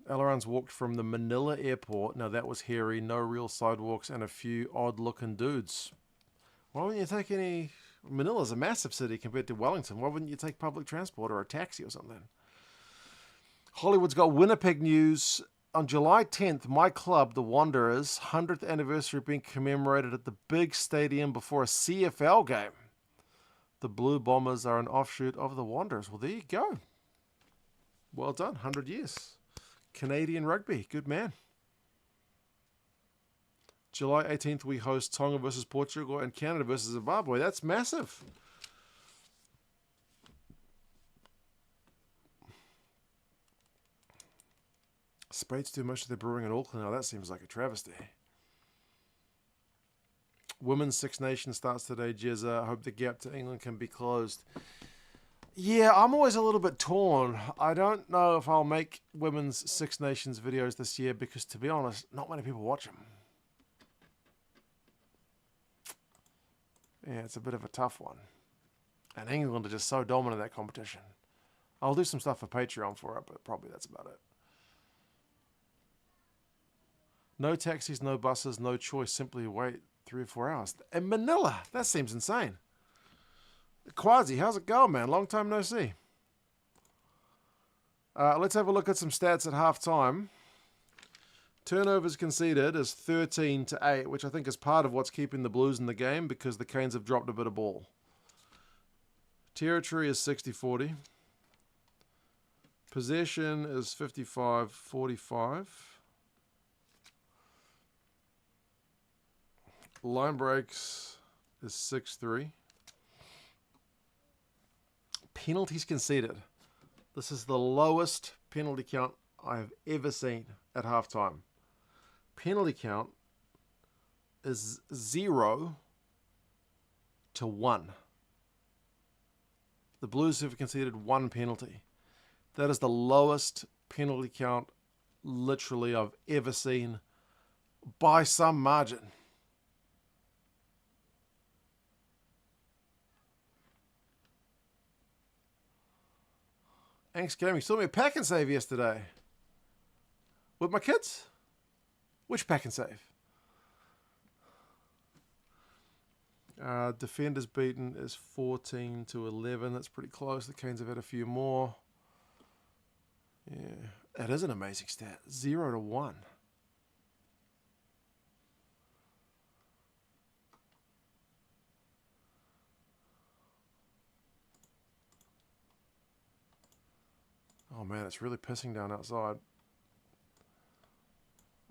Ailerons walked from the Manila airport. Now that was hairy. No real sidewalks and a few odd-looking dudes. Why wouldn't you take any... Manila's a massive city compared to Wellington. Why wouldn't you take public transport or a taxi or something? Hollywood's got Winnipeg news. On July 10th, my club, the Wanderers, 100th anniversary being commemorated at the big stadium before a CFL game. The Blue Bombers are an offshoot of the Wanderers. Well, there you go. Well done. 100 years. Canadian rugby. Good man. July 18th, we host Tonga versus Portugal and Canada versus Zimbabwe. That's massive. Spades do much of their brewing in Auckland now. That seems like a travesty. Women's Six Nations starts today, Jezza. I hope the gap to England can be closed. Yeah, I'm always a little bit torn. I don't know if I'll make Women's Six Nations videos this year because, to be honest, not many people watch them. Yeah, it's a bit of a tough one. And England are just so dominant in that competition. I'll do some stuff for Patreon for it, but probably that's about it. No taxis, no buses, no choice. Simply wait 3 or 4 hours. In Manila, that seems insane. Quasi, how's it going, man? Long time no see. Let's have a look at some stats at halftime. Turnovers conceded is 13-8, which I think is part of what's keeping the Blues in the game because the Canes have dropped a bit of ball. Territory is 60-40. Possession is 55-45. Line breaks is 6-3. Penalties conceded. This is the lowest penalty count I have ever seen at halftime. Penalty count is 0-1. The Blues have conceded 1 penalty. That is the lowest penalty count literally I've ever seen by some margin. Thanks, Gaming. Saw me a pack and save yesterday. With my kids? Which pack and save? Defenders beaten is 14 to 11. That's pretty close. The Canes have had a few more. Yeah, that is an amazing stat. 0 to 1. Oh man, it's really pissing down outside.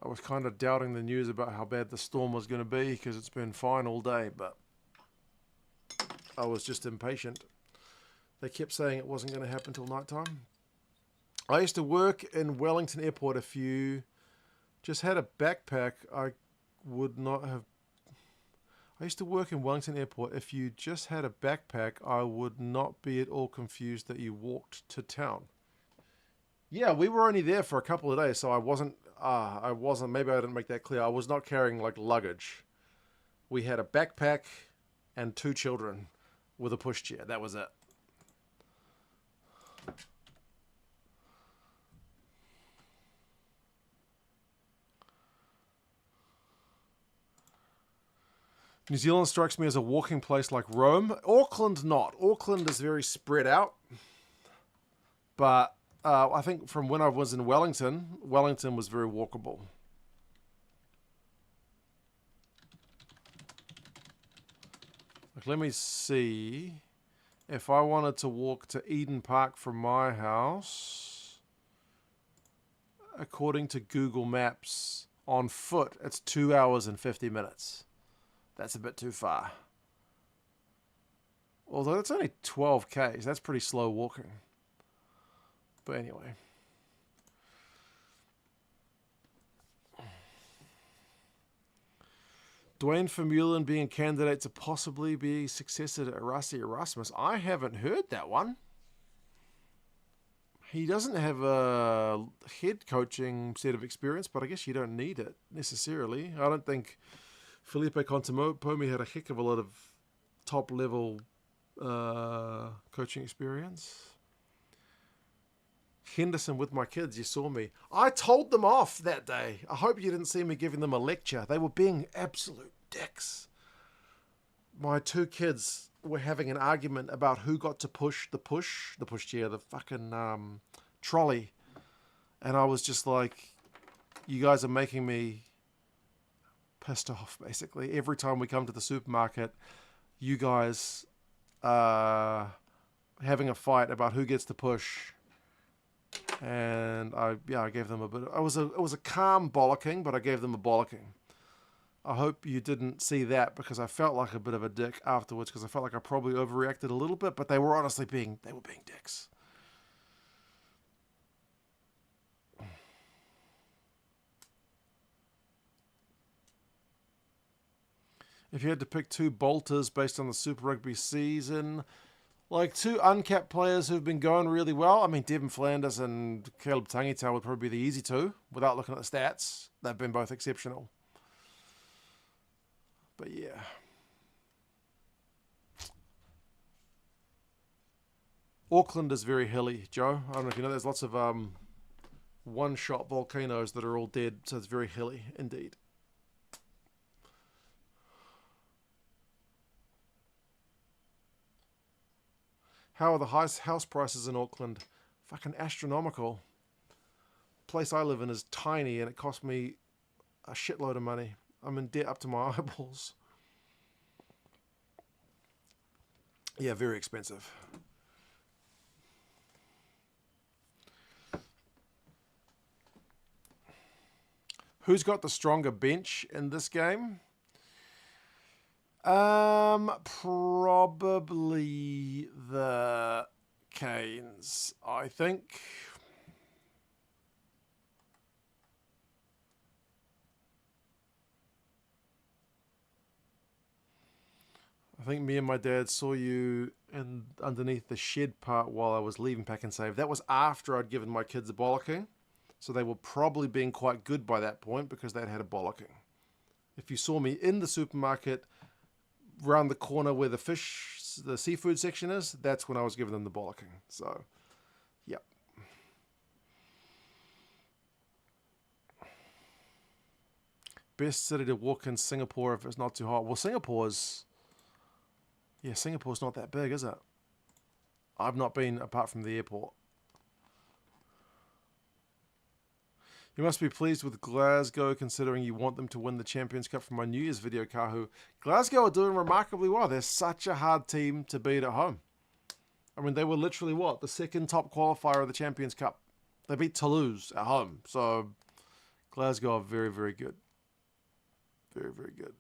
I was kind of doubting the news about how bad the storm was going to be because it's been fine all day, but I was just impatient. They kept saying it wasn't going to happen till nighttime. I used to work in Wellington Airport. If you just had a backpack, I would not have... I used to work in Wellington Airport. If you just had a backpack, I would not be at all confused that you walked to town. Yeah, we were only there for a couple of days, so I wasn't, maybe I didn't make that clear. I was not carrying, like, luggage. We had a backpack and 2 children with a pushchair. That was it. New Zealand strikes me as a walking place like Rome. Auckland, not. Auckland is very spread out. But I think from when I was in Wellington, Wellington was very walkable. Like, let me see. If I wanted to walk to Eden Park from my house, according to Google Maps, on foot, it's 2 hours and 50 minutes. That's a bit too far. Although it's only 12 k's, that's pretty slow walking. But anyway. Dwayne Vermeulen being a candidate to possibly be successor to Erassi Erasmus. I haven't heard that one. He doesn't have a head coaching set of experience, but I guess you don't need it necessarily. I don't think Felipe Contepomi had a heck of a lot of top-level coaching experience. Henderson with my kids, you saw me. I told them off that day. I hope you didn't see me giving them a lecture. They were being absolute dicks. My 2 kids were having an argument about who got to push the pushchair, the fucking trolley. And I was just like, you guys are making me pissed off, basically. Every time we come to the supermarket, you guys are having a fight about who gets to push. And I gave them a bit. It was a calm bollocking, but I gave them a bollocking. I hope you didn't see that because I felt like a bit of a dick afterwards because I felt like I probably overreacted a little bit, but they were honestly being dicks. If you had to pick 2 bolters based on the Super Rugby season, like 2 uncapped players who've been going really well. I mean, Devin Flanders and Caleb Tangitau would probably be the easy 2 without looking at the stats. They've been both exceptional. But yeah. Auckland is very hilly, Joe. I don't know if you know, there's lots of one-shot volcanoes that are all dead, so it's very hilly indeed. How are the house prices in Auckland? Fucking astronomical. The place I live in is tiny and it cost me a shitload of money. I'm in debt up to my eyeballs. Yeah, very expensive. Who's got the stronger bench in this game? Probably the Canes, I think. I think me and my dad saw you underneath the shed part while I was leaving Pack and Save. That was after I'd given my kids a bollocking. So they were probably being quite good by that point because they'd had a bollocking. If you saw me in the supermarket, round the corner where the seafood section is, that's when I was giving them the bollocking. So, yep. Best city to walk in Singapore if it's not too hot. Well, Singapore's not that big, is it? I've not been apart from the airport. You must be pleased with Glasgow considering you want them to win the Champions Cup from my New Year's video, Kahu. Glasgow are doing remarkably well. They're such a hard team to beat at home. I mean, they were literally the second top qualifier of the Champions Cup. They beat Toulouse at home. So Glasgow are very, very good. Very, very good.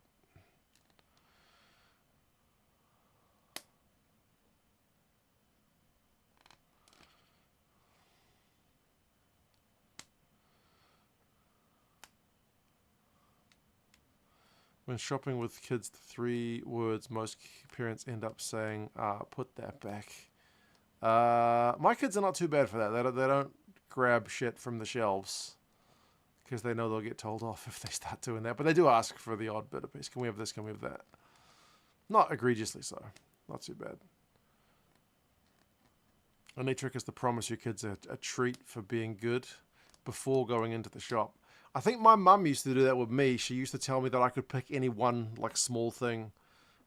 When shopping with kids, the 3 words most parents end up saying are, put that back. My kids are not too bad for that. They don't grab shit from the shelves because they know they'll get told off if they start doing that. But they do ask for the odd bit of piece. Can we have this? Can we have that? Not egregiously so. Not too bad. A neat trick is to promise your kids a treat for being good before going into the shop. I think my mum used to do that with me. She used to tell me that I could pick any one small thing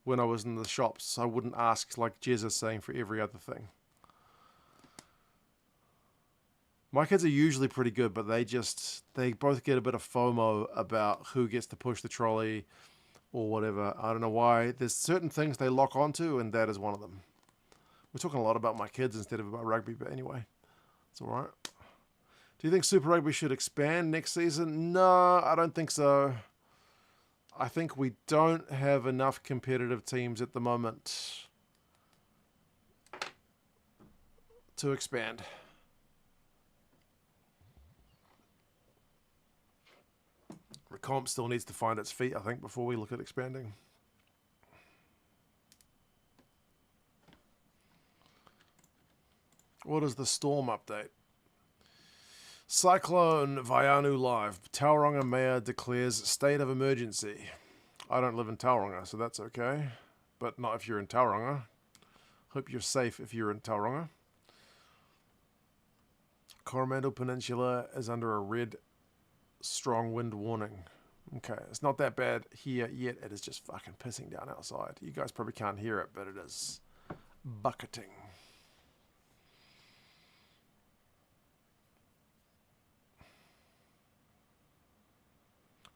when I was in the shops. So I wouldn't ask like Jez is saying for every other thing. My kids are usually pretty good, but they both get a bit of FOMO about who gets to push the trolley or whatever. I don't know why. There's certain things they lock onto, and that is one of them. We're talking a lot about my kids instead of about rugby, but anyway, it's all right. Do you think Super Rugby should expand next season? No, I don't think so. I think we don't have enough competitive teams at the moment to expand. The comp still needs to find its feet, I think, before we look at expanding. What is the Storm update? Cyclone Vaianu live. Tauranga Mayor declares state of emergency. I don't live in Tauranga, so that's okay. But not if you're in Tauranga. Hope you're safe if you're in Tauranga. Coromandel Peninsula is under a red strong wind warning. Okay, it's not that bad here yet. It is just fucking pissing down outside. You guys probably can't hear it, but it is bucketing.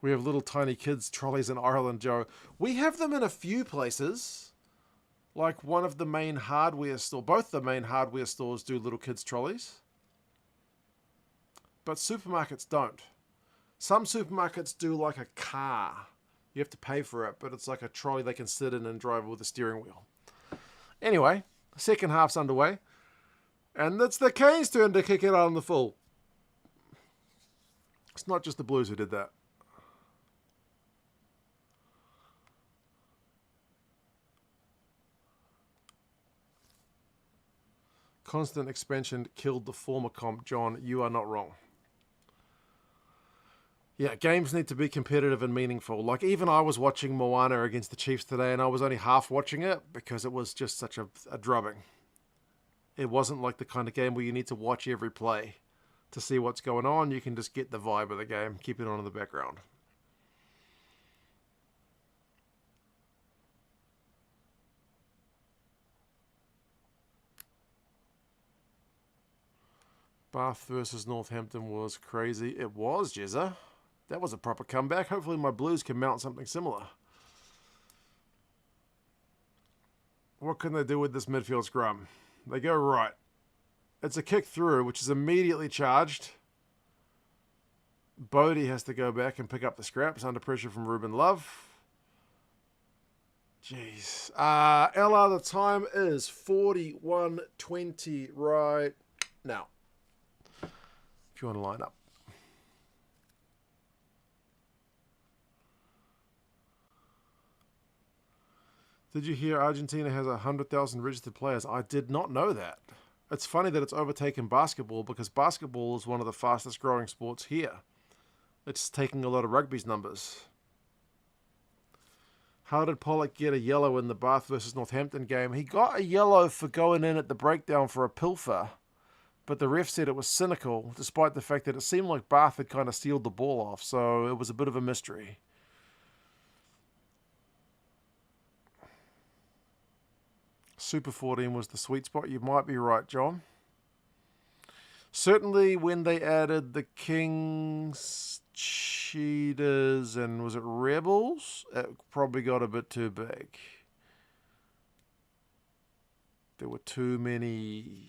We have little tiny kids trolleys in Ireland, Joe. We have them in a few places. Like one of the main hardware stores, both the main hardware stores do little kids trolleys. But supermarkets don't. Some supermarkets do like a car. You have to pay for it, but it's like a trolley they can sit in and drive with a steering wheel. Anyway, the second half's underway. And it's the Canes' turn to kick it out on the full. It's not just the Blues who did that. Constant expansion killed the former comp. John, you are not wrong. Yeah, games need to be competitive and meaningful. Like, even I was watching Moana against the Chiefs today, and I was only half watching it because it was just such a drubbing. It wasn't like the kind of game where you need to watch every play to see what's going on. You can just get the vibe of the game, keep it on in the background. Bath versus Northampton was crazy. It was, Jezza. That was a proper comeback. Hopefully my Blues can mount something similar. What can they do with this midfield scrum? They go right. It's a kick through, which is immediately charged. Bodie has to go back and pick up the scraps under pressure from Ruben Love. Jeez. Ella, the time is 41:20 right now. If you want to line up. Did you hear Argentina has 100,000 registered players? I did not know that. It's funny that it's overtaken basketball because basketball is one of the fastest growing sports here. It's taking a lot of rugby's numbers. How did Pollock get a yellow in the Bath versus Northampton game? He got a yellow for going in at the breakdown for a pilfer, but the ref said it was cynical, despite the fact that it seemed like Bath had kind of sealed the ball off, so it was a bit of a mystery. Super 14 was the sweet spot. You might be right, John. Certainly when they added the Kings, Cheetahs, and was it Rebels, it probably got a bit too big. There were too many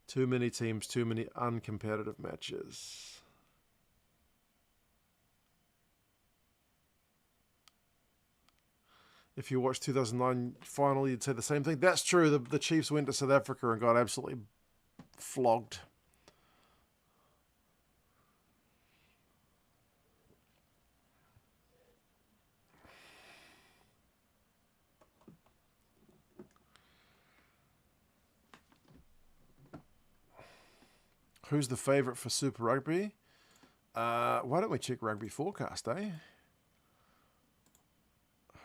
teams, too many uncompetitive matches. If you watched 2009 final, you'd say the same thing. That's true. The Chiefs went to South Africa and got absolutely flogged. Who's the favourite for Super Rugby? Why don't we check Rugby Forecast, eh?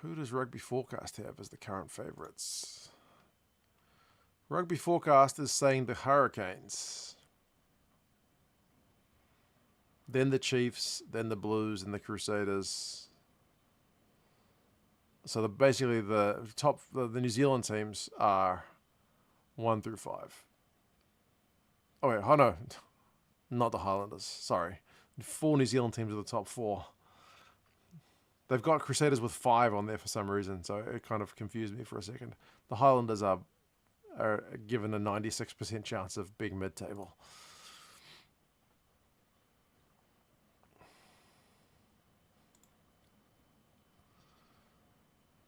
Who does Rugby Forecast have as the current favourites? Rugby Forecast is saying the Hurricanes. Then the Chiefs, then the Blues, and the Crusaders. So basically the New Zealand teams are 1 through 5. Oh wait, no, not the Highlanders. Sorry, 4 New Zealand teams are the top 4. They've got Crusaders with 5 on there for some reason, so it kind of confused me for a second. The Highlanders are given a 96% chance of being mid-table.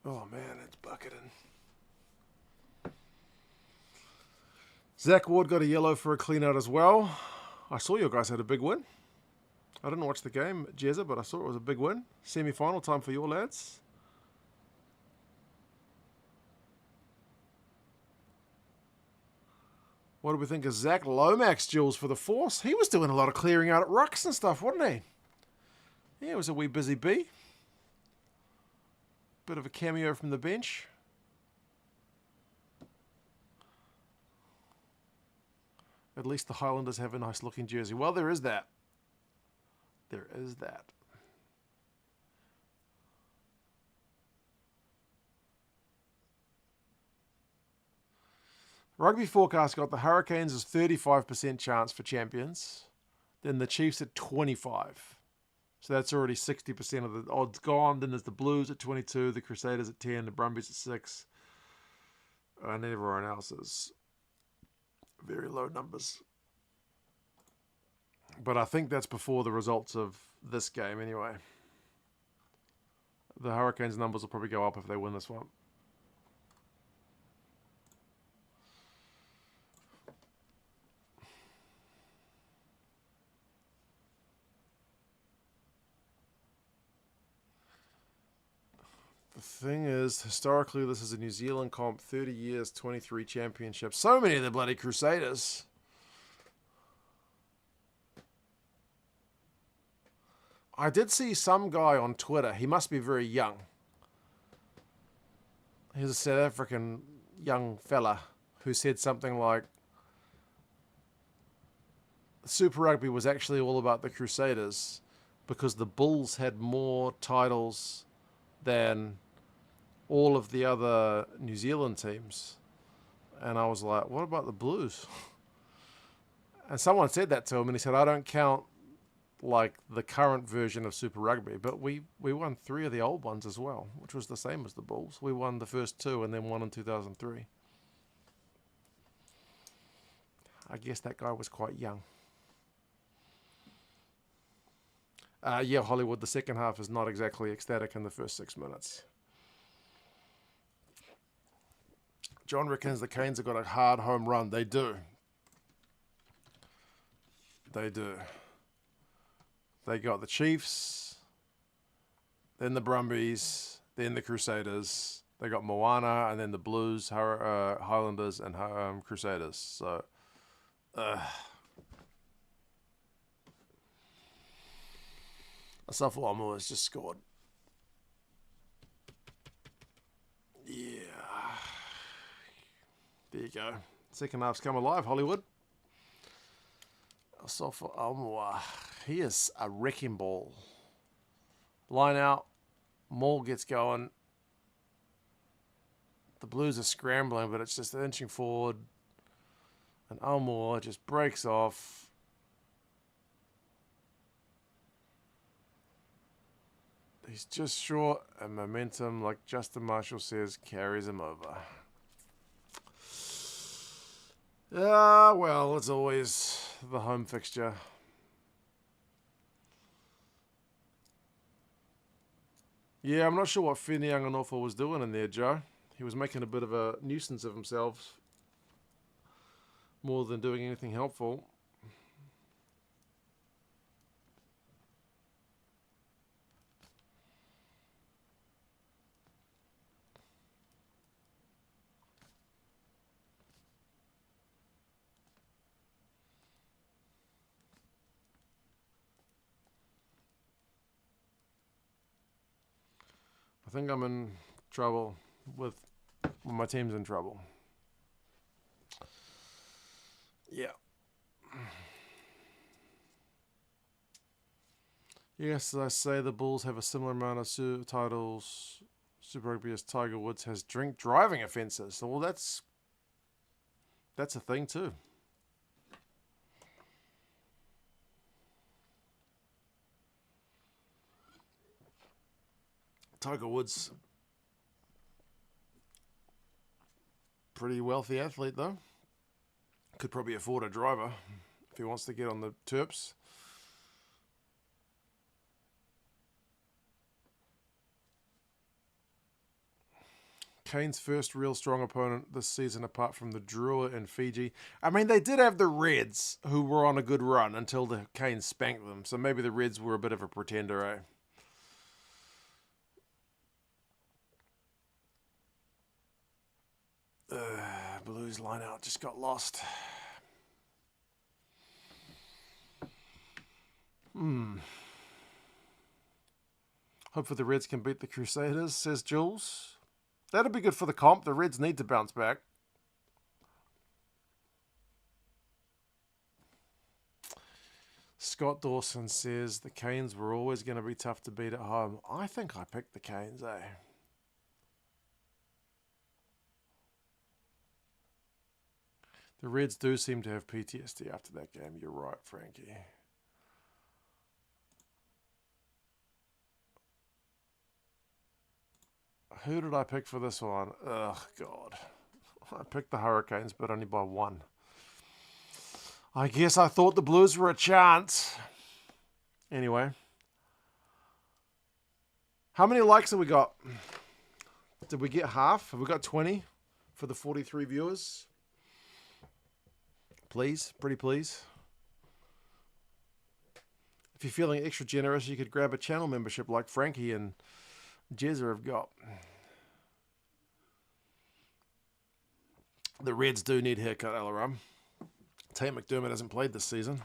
Oh man, it's bucketing. Zach Ward got a yellow for a clean-out as well. I saw your guys had a big win. I didn't watch the game, Jezza, but I saw it was a big win. Semi-final time for your lads. What do we think of Zach Lomax duels for the Force? He was doing a lot of clearing out at rucks and stuff, wasn't he? Yeah, it was a wee busy bee. Bit of a cameo from the bench. At least the Highlanders have a nice looking jersey. Well, there is that. There is that. Rugby Forecast got the Hurricanes as 35% chance for champions. Then the Chiefs at 25. So that's already 60% of the odds gone. Then there's the Blues at 22, the Crusaders at 10, the Brumbies at 6. And everyone else is very low numbers. But I think that's before the results of this game anyway. The Hurricanes numbers will probably go up if they win this one. The thing is, historically, this is a New Zealand comp, 30 years, 23 championships. So many of the bloody Crusaders. I did see some guy on Twitter. He must be very young. He's a South African young fella who said something like, Super Rugby was actually all about the Crusaders because the Bulls had more titles than all of the other New Zealand teams. And I was like, what about the Blues? And someone said that to him, and he said, I don't count like the current version of Super Rugby, but we won 3 of the old ones as well, which was the same as the Bulls. We won the first 2 and then 1 in 2003. I guess that guy was quite young. Yeah, Hollywood, the second half is not exactly ecstatic in the first 6 minutes. John reckons the Canes have got a hard home run. They do. They do. They got the Chiefs, then the Brumbies, then the Crusaders. They got Moana, and then the Blues, Highlanders, and Crusaders. So, Asafu Amu has just scored. Yeah. There you go. Second half's come alive, Hollywood. Sofa Almoa. He is a wrecking ball. Line out. Maul gets going. The Blues are scrambling, but it's just inching forward. And Almoa just breaks off. He's just short, and momentum, like Justin Marshall says, carries him over. Well, it's always the home fixture. Yeah, I'm not sure what Whitfield was doing in there, Joe. He was making a bit of a nuisance of himself more than doing anything helpful. I think I'm in trouble with my team's in trouble. Yeah. Yes, I say the Bulls have a similar amount of titles, Super Rugby, as Tiger Woods has drink driving offences. So, well, that's a thing too. Tiger Woods, pretty wealthy athlete though. Could probably afford a driver if he wants to get on the Terps. Kane's first real strong opponent this season apart from the Drua in Fiji. I mean, they did have the Reds who were on a good run until the Canes spanked them. So maybe the Reds were a bit of a pretender, eh? Blues line out just got lost. Hopefully the Reds can beat the Crusaders, says Jules. That'd be good for the comp. The Reds need to bounce back. Scott Dawson says the Canes were always going to be tough to beat at home. I think I picked the Canes, eh? The Reds do seem to have PTSD after that game. You're right, Frankie. Who did I pick for this one? Ugh, God. I picked the Hurricanes, but only by one. I guess I thought the Blues were a chance. Anyway. How many likes have we got? Did we get half? Have we got 20 for the 43 viewers? Please, pretty please. If you're feeling extra generous, you could grab a channel membership like Frankie and Jezza have got. The Reds do need haircut, Alaram. Tate McDermott hasn't played this season.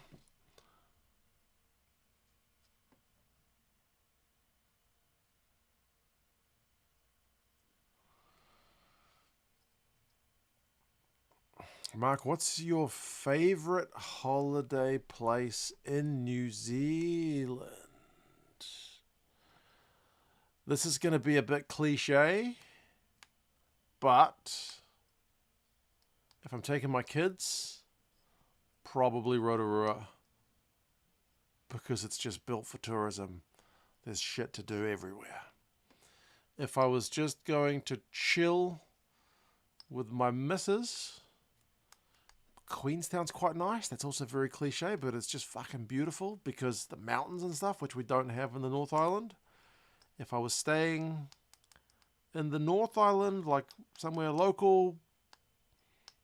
Mark, what's your favourite holiday place in New Zealand? This is going to be a bit cliche, but if I'm taking my kids, probably Rotorua, because it's just built for tourism. There's shit to do everywhere. If I was just going to chill with my missus, Queenstown's quite nice. That's also very cliche, but it's just fucking beautiful because the mountains and stuff, which we don't have in the North Island. If I was staying in the North Island, like somewhere local,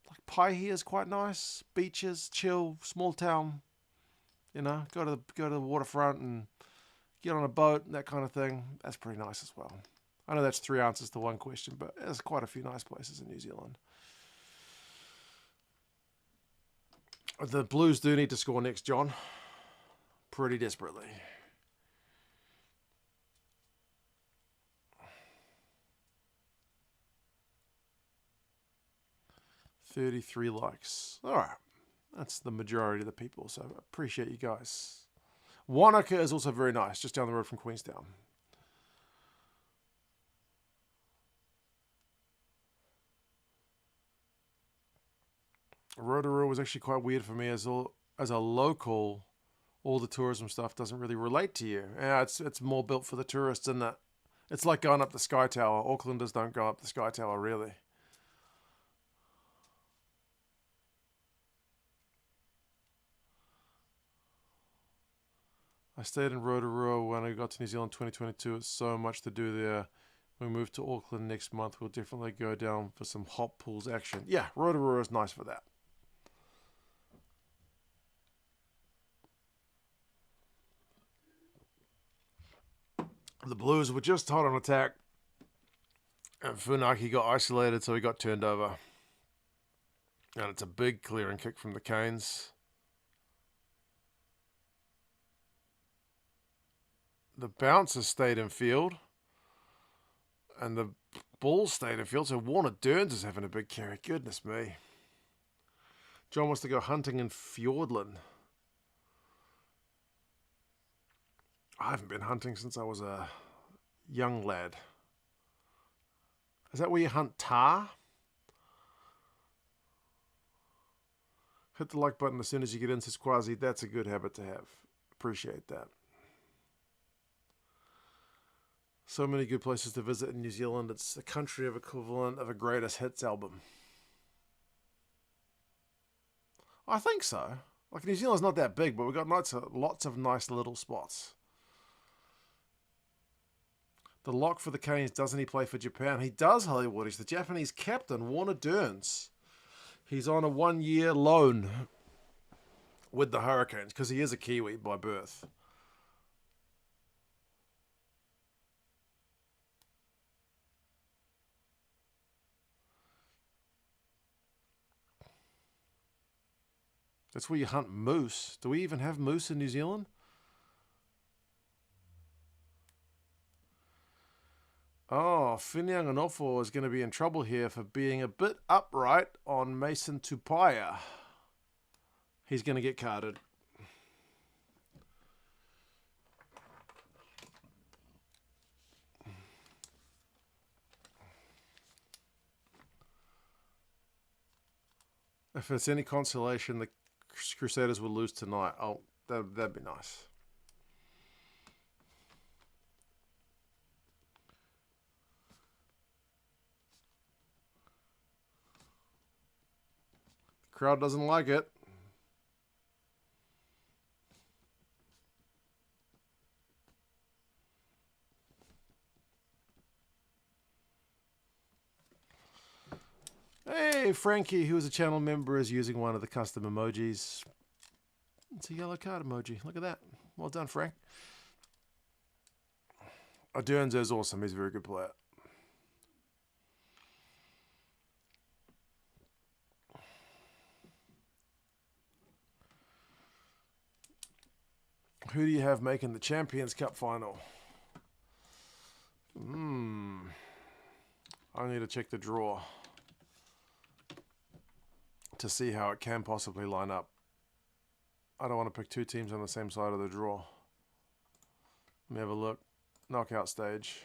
like Paihia is quite nice. Beaches, chill, small town. You know, go to the waterfront and get on a boat, that kind of thing. That's pretty nice as well. I know that's 3 answers to one question, but there's quite a few nice places in New Zealand. The Blues do need to score next, John. Pretty desperately. 33 likes. All right. That's the majority of the people, so I appreciate you guys. Wanaka is also very nice, just down the road from Queenstown. Rotorua was actually quite weird for me as a local. All the tourism stuff doesn't really relate to you. Yeah, it's more built for the tourists, isn't it? It's like going up the Sky Tower. Aucklanders don't go up the Sky Tower, really. I stayed in Rotorua when I got to New Zealand 2022. It's so much to do there. When we move to Auckland next month, we'll definitely go down for some hot pools action. Yeah, Rotorua is nice for that. The Blues were just hot on attack, and Funaki got isolated, so he got turned over. And it's a big clearing kick from the Canes. The Bouncers stayed in field, and the Bulls stayed in field, so Warner Dearns is having a big carry. Goodness me. John wants to go hunting in Fiordland. I haven't been hunting since I was a young lad. Is that where you hunt tar? Hit the like button as soon as you get in, says Quasi. That's a good habit to have. Appreciate that. So many good places to visit in New Zealand. It's the country of equivalent of a greatest hits album. I think so. Like, New Zealand's not that big, but we've got lots of nice little spots. The lock for the Canes, doesn't he play for Japan? He does, Hollywood. He's the Japanese captain, Warner Dearns. He's on a 1-year loan with the Hurricanes because he is a Kiwi by birth. That's where you hunt moose. Do we even have moose in New Zealand? Oh, Whinyang Anofo is going to be in trouble here for being a bit upright on Mason Tupaia. He's going to get carded. If it's any consolation, the Crusaders will lose tonight. Oh, that'd be nice. Crowd doesn't like it. Hey, Frankie, who is a channel member, is using one of the custom emojis. It's a yellow card emoji. Look at that. Well done, Frank. Dearns is awesome. He's a very good player. Who do you have making the Champions Cup final? I need to check the draw to see how it can possibly line up. I don't want to pick two teams on the same side of the draw. Let me have a look. Knockout stage.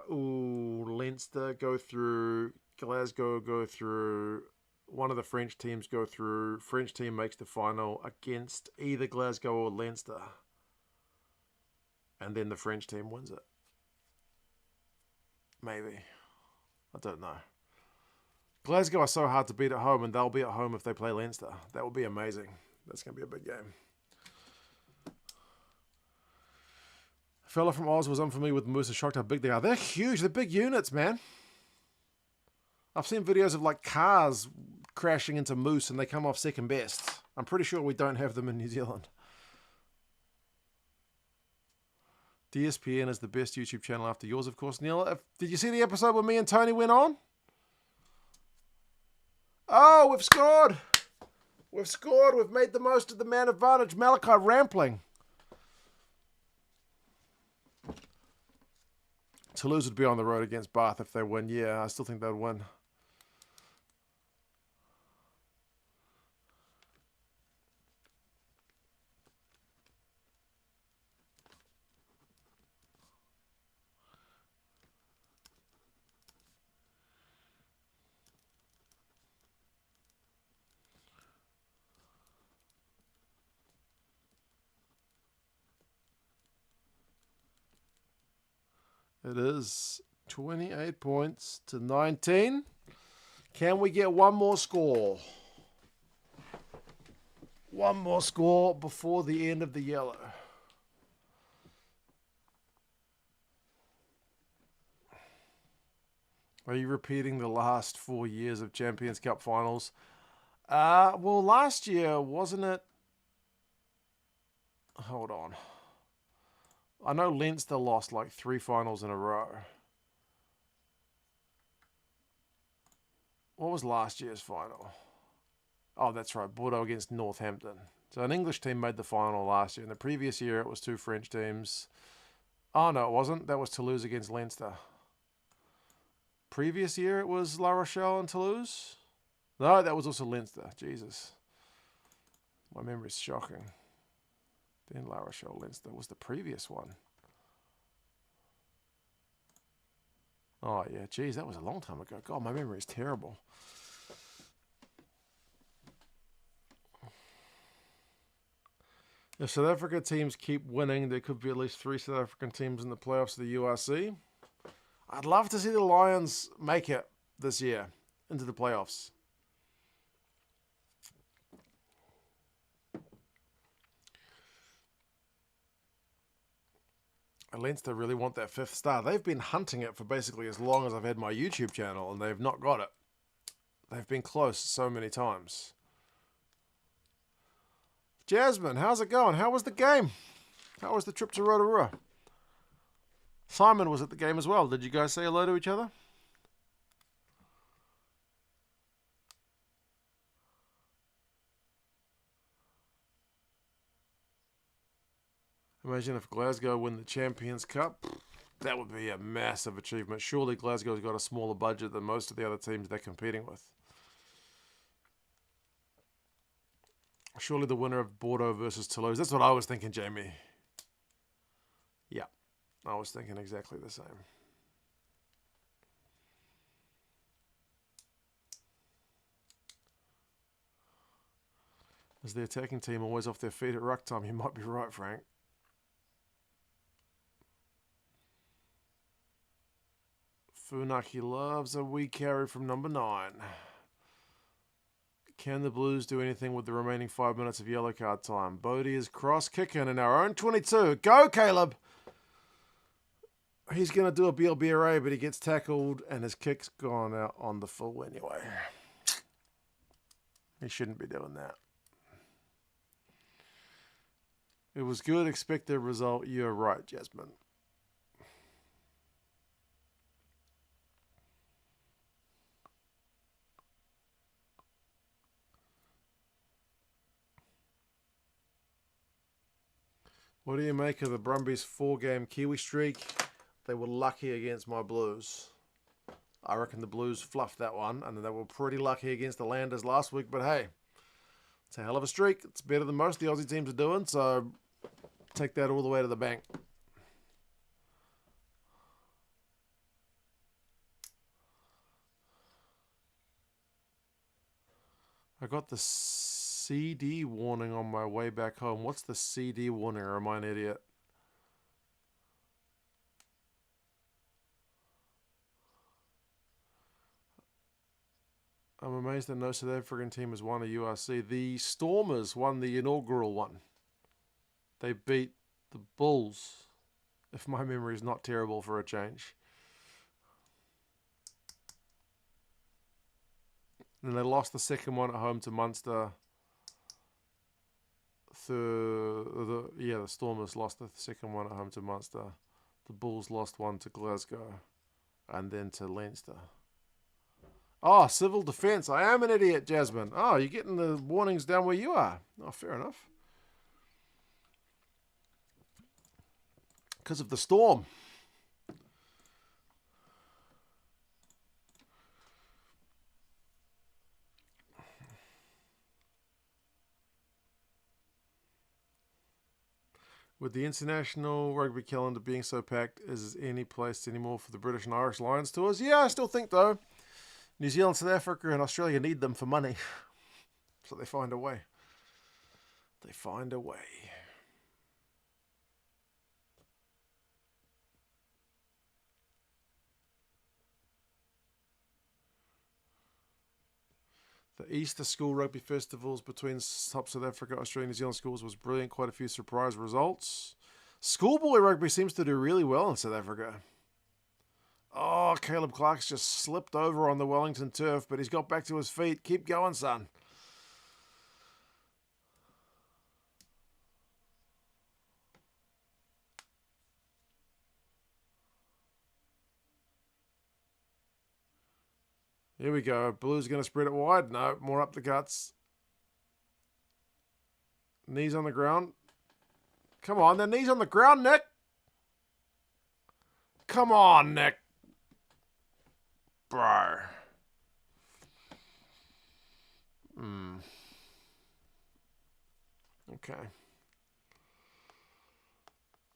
Leinster go through. Glasgow go through. One of the French teams go through. French team makes the final against either Glasgow or Leinster. And then the French team wins it. Maybe. I don't know. Glasgow are so hard to beat at home, and they'll be at home if they play Leinster. That would be amazing. That's going to be a big game. A fella from Oz was unfamiliar with Moose and shocked how big they are. They're huge. They're big units, man. I've seen videos of like cars crashing into moose and they come off second best. I'm pretty sure we don't have them in New Zealand. DSPN is the best YouTube channel after yours, of course. Neil, did you see the episode where me and Tony went on? Oh, we've scored. We've scored. We've made the most of the man advantage. Malachi Rampling. Toulouse would be on the road against Bath if they win. Yeah, I still think they'd win. It is 28 points to 19. Can we get one more score? One more score before the end of the yellow. Are you repeating the last 4 years of Champions Cup finals? Well, last year, wasn't it? Hold on. I know Leinster lost like 3 finals in a row. What was last year's final? Oh, that's right. Bordeaux against Northampton. So an English team made the final last year. In the previous year, it was 2 French teams. Oh, no, it wasn't. That was Toulouse against Leinster. Previous year, it was La Rochelle and Toulouse. No, that was also Leinster. Jesus. My memory's shocking. Then La Rochelle, Leinster was the previous one. Oh, yeah. Geez, that was a long time ago. God, my memory is terrible. If South Africa teams keep winning, there could be at least 3 South African teams in the playoffs of the URC. I'd love to see the Lions make it this year into the playoffs. Leinster really want that 5th star. They've been hunting it for basically as long as I've had my YouTube channel, and they've not got it. They've been close so many times. Jasmine, how's it going? How was the game? How was the trip to Rotorua? Simon was at the game as well. Did you guys say hello to each other? Imagine if Glasgow win the Champions Cup. That would be a massive achievement. Surely Glasgow's got a smaller budget than most of the other teams they're competing with. Surely the winner of Bordeaux versus Toulouse. That's what I was thinking, Jamie. Yeah, I was thinking exactly the same. Is the attacking team always off their feet at ruck time? You might be right, Frank. Funaki loves a wee carry from number 9. Can the Blues do anything with the remaining 5 minutes of yellow card time? Bodie is cross-kicking in our own 22. Go, Caleb! He's going to do a BLBRA, but he gets tackled, and his kick's gone out on the full anyway. He shouldn't be doing that. It was good. Expected result. You're right, Jasmine. What do you make of the Brumbies' 4-game Kiwi streak? They were lucky against my Blues. I reckon the Blues fluffed that one, and they were pretty lucky against the Landers last week. But hey, it's a hell of a streak. It's better than most of the Aussie teams are doing, so take that all the way to the bank. I got the CD warning on my way back home. What's the CD warning, or am I an idiot? I'm amazed that no South African team has won a URC. The Stormers won the inaugural one. They beat the Bulls, if my memory is not terrible for a change. And they lost the second one at home to Munster. The Stormers lost the second one at home to Munster. The Bulls lost one to Glasgow, and then to Leinster. Oh, civil defence. I am an idiot, Jasmine. Oh, you're getting the warnings down where you are. Oh, fair enough. Because of the storm. With the international rugby calendar being so packed, is there any place anymore for the British and Irish Lions tours? Yeah, I still think, though. New Zealand, South Africa, and Australia need them for money. So they find a way. They find a way. The Easter School Rugby Festivals between top South Africa, Australia, and New Zealand schools was brilliant. Quite a few surprise results. Schoolboy rugby seems to do really well in South Africa. Oh, Caleb Clark's just slipped over on the Wellington turf, but he's got back to his feet. Keep going, son. Here we go. Blue's going to spread it wide. No, more up the guts. Knees on the ground. Come on, the knees on the ground, Nick. Come on, Nick. Bro. Okay.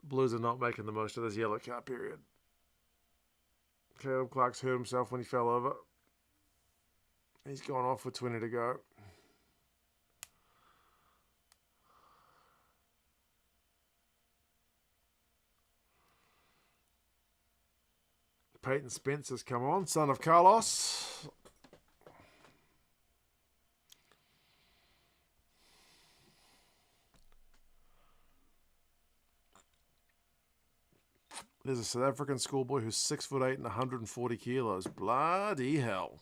Blues are not making the most of this yellow card period. Caleb Clark's hurt himself when he fell over. He's gone off with 20 to go. Peyton Spencer's come on, son of Carlos. There's a South African schoolboy who's 6'8" and 140 kilos. Bloody hell.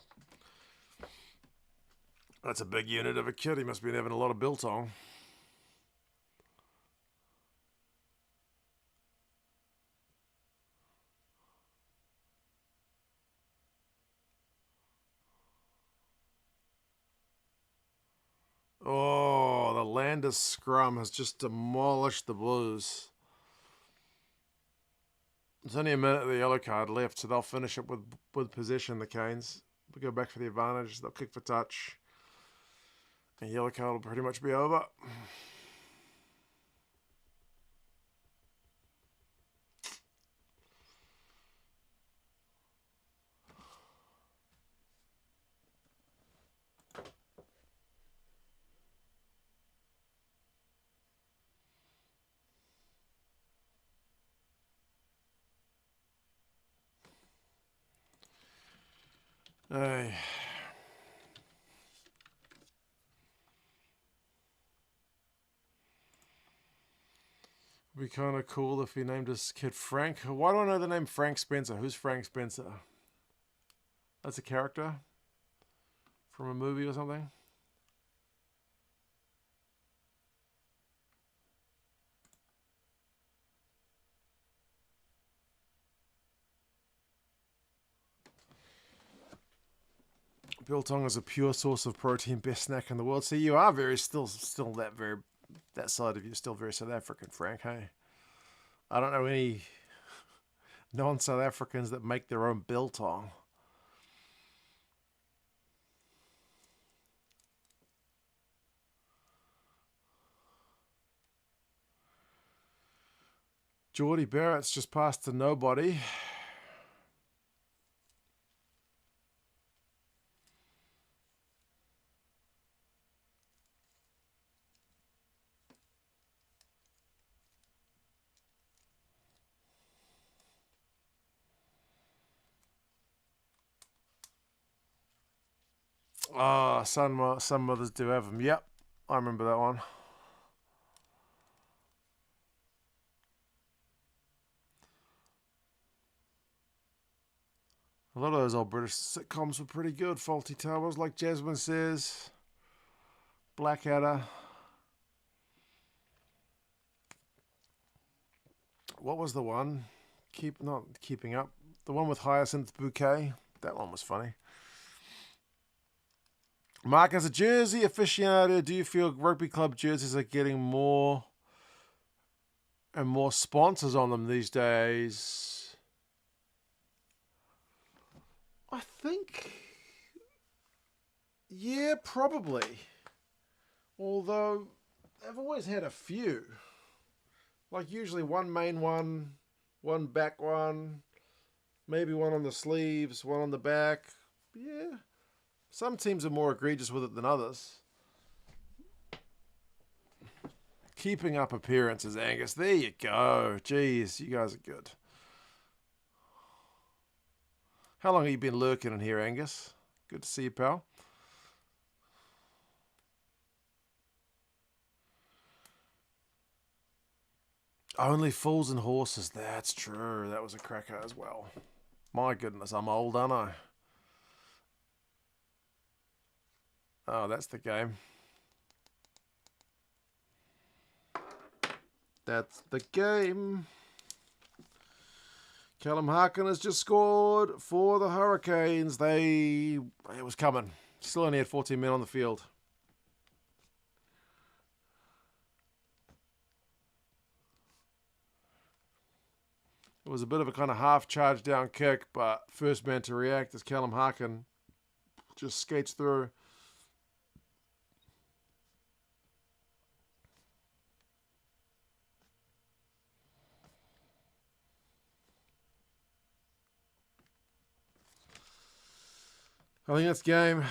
That's a big unit of a kid. He must be having a lot of biltong. Oh, the Landers scrum has just demolished the Blues. There's only a minute of the yellow card left, so they'll finish it with possession, the Canes. We go back for the advantage. They'll kick for touch. And yellow card will pretty much be over. Hey. It'd be kind of cool if he named his kid Frank. Why do I know the name Frank Spencer? Who's Frank Spencer? That's a character from a movie or something? Biltong is a pure source of protein, best snack in the world. See, you are still that side of you is still very South African, Frank. Hey, I don't know any non-South Africans that make their own biltong. Geordie Barrett's just passed to nobody. Oh, some mothers do have them. Yep, I remember that one. A lot of those old British sitcoms were pretty good. Faulty Towers, like Jasmine says. Blackadder. What was the one? Not keeping up. The one with Hyacinth Bouquet. That one was funny. Mark, as a jersey aficionado, do you feel rugby club jerseys are getting more and more sponsors on them these days? I think, yeah, probably. Although, I've always had a few. Like usually one main one back one, maybe one on the sleeves, one on the back. Yeah. Some teams are more egregious with it than others. Keeping up appearances, Angus. There you go. Jeez, you guys are good. How long have you been lurking in here, Angus? Good to see you, pal. Only Fools and Horses. That's true. That was a cracker as well. My goodness, I'm old, aren't I? Oh, that's the game. That's the game. Callum Harkin has just scored for the Hurricanes. It was coming. Still only had 14 men on the field. It was a bit of a kind of half charge down kick, but first man to react is Callum Harkin. Just skates through. I think that's game.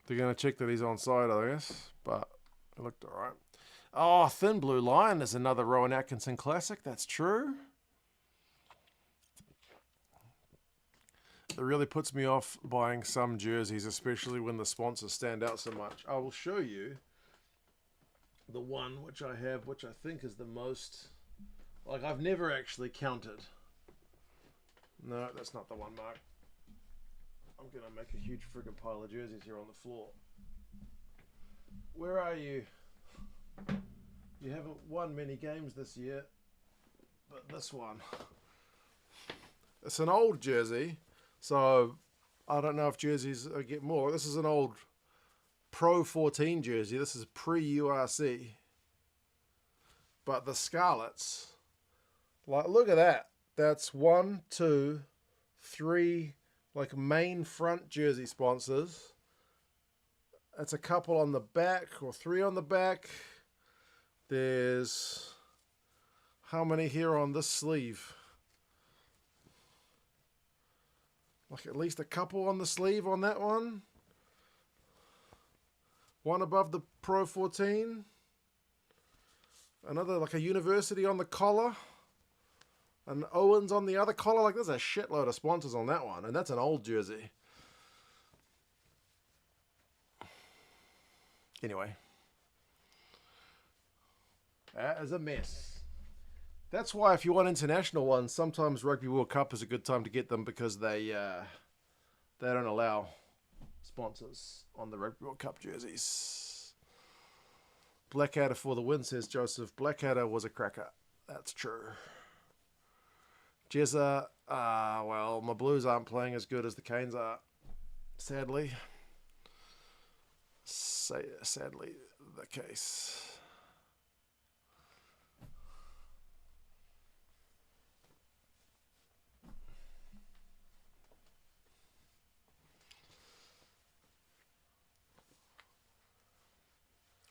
They're going to check that he's onside, I guess, but it looked all right. Oh, Thin Blue Line is another Rowan Atkinson classic. That's true. It really puts me off buying some jerseys, especially when the sponsors stand out so much. I will show you the one which I have, which I think is the most... Like, I've never actually counted. No, that's not the one, Mark. I'm going to make a huge friggin' pile of jerseys here on the floor. Where are you? You haven't won many games this year, but this one. It's an old jersey, so I don't know if jerseys get more. This is an old Pro 14 jersey. This is pre-URC. But the Scarlets, like, look at that. That's 1, 2, 3... like main front jersey sponsors. That's a couple on the back, or 3 on the back. There's how many here on this sleeve? Like at least a couple on the sleeve on that one. One above the Pro 14. Another like a university on the collar. And Owens on the other collar. Like, there's a shitload of sponsors on that one. And that's an old jersey. Anyway. That is a mess. That's why if you want international ones, sometimes Rugby World Cup is a good time to get them, because they don't allow sponsors on the Rugby World Cup jerseys. Blackadder for the win, says Joseph. Blackadder was a cracker. That's true. Jezza, well, my Blues aren't playing as good as the Canes are, sadly. Sadly, the case.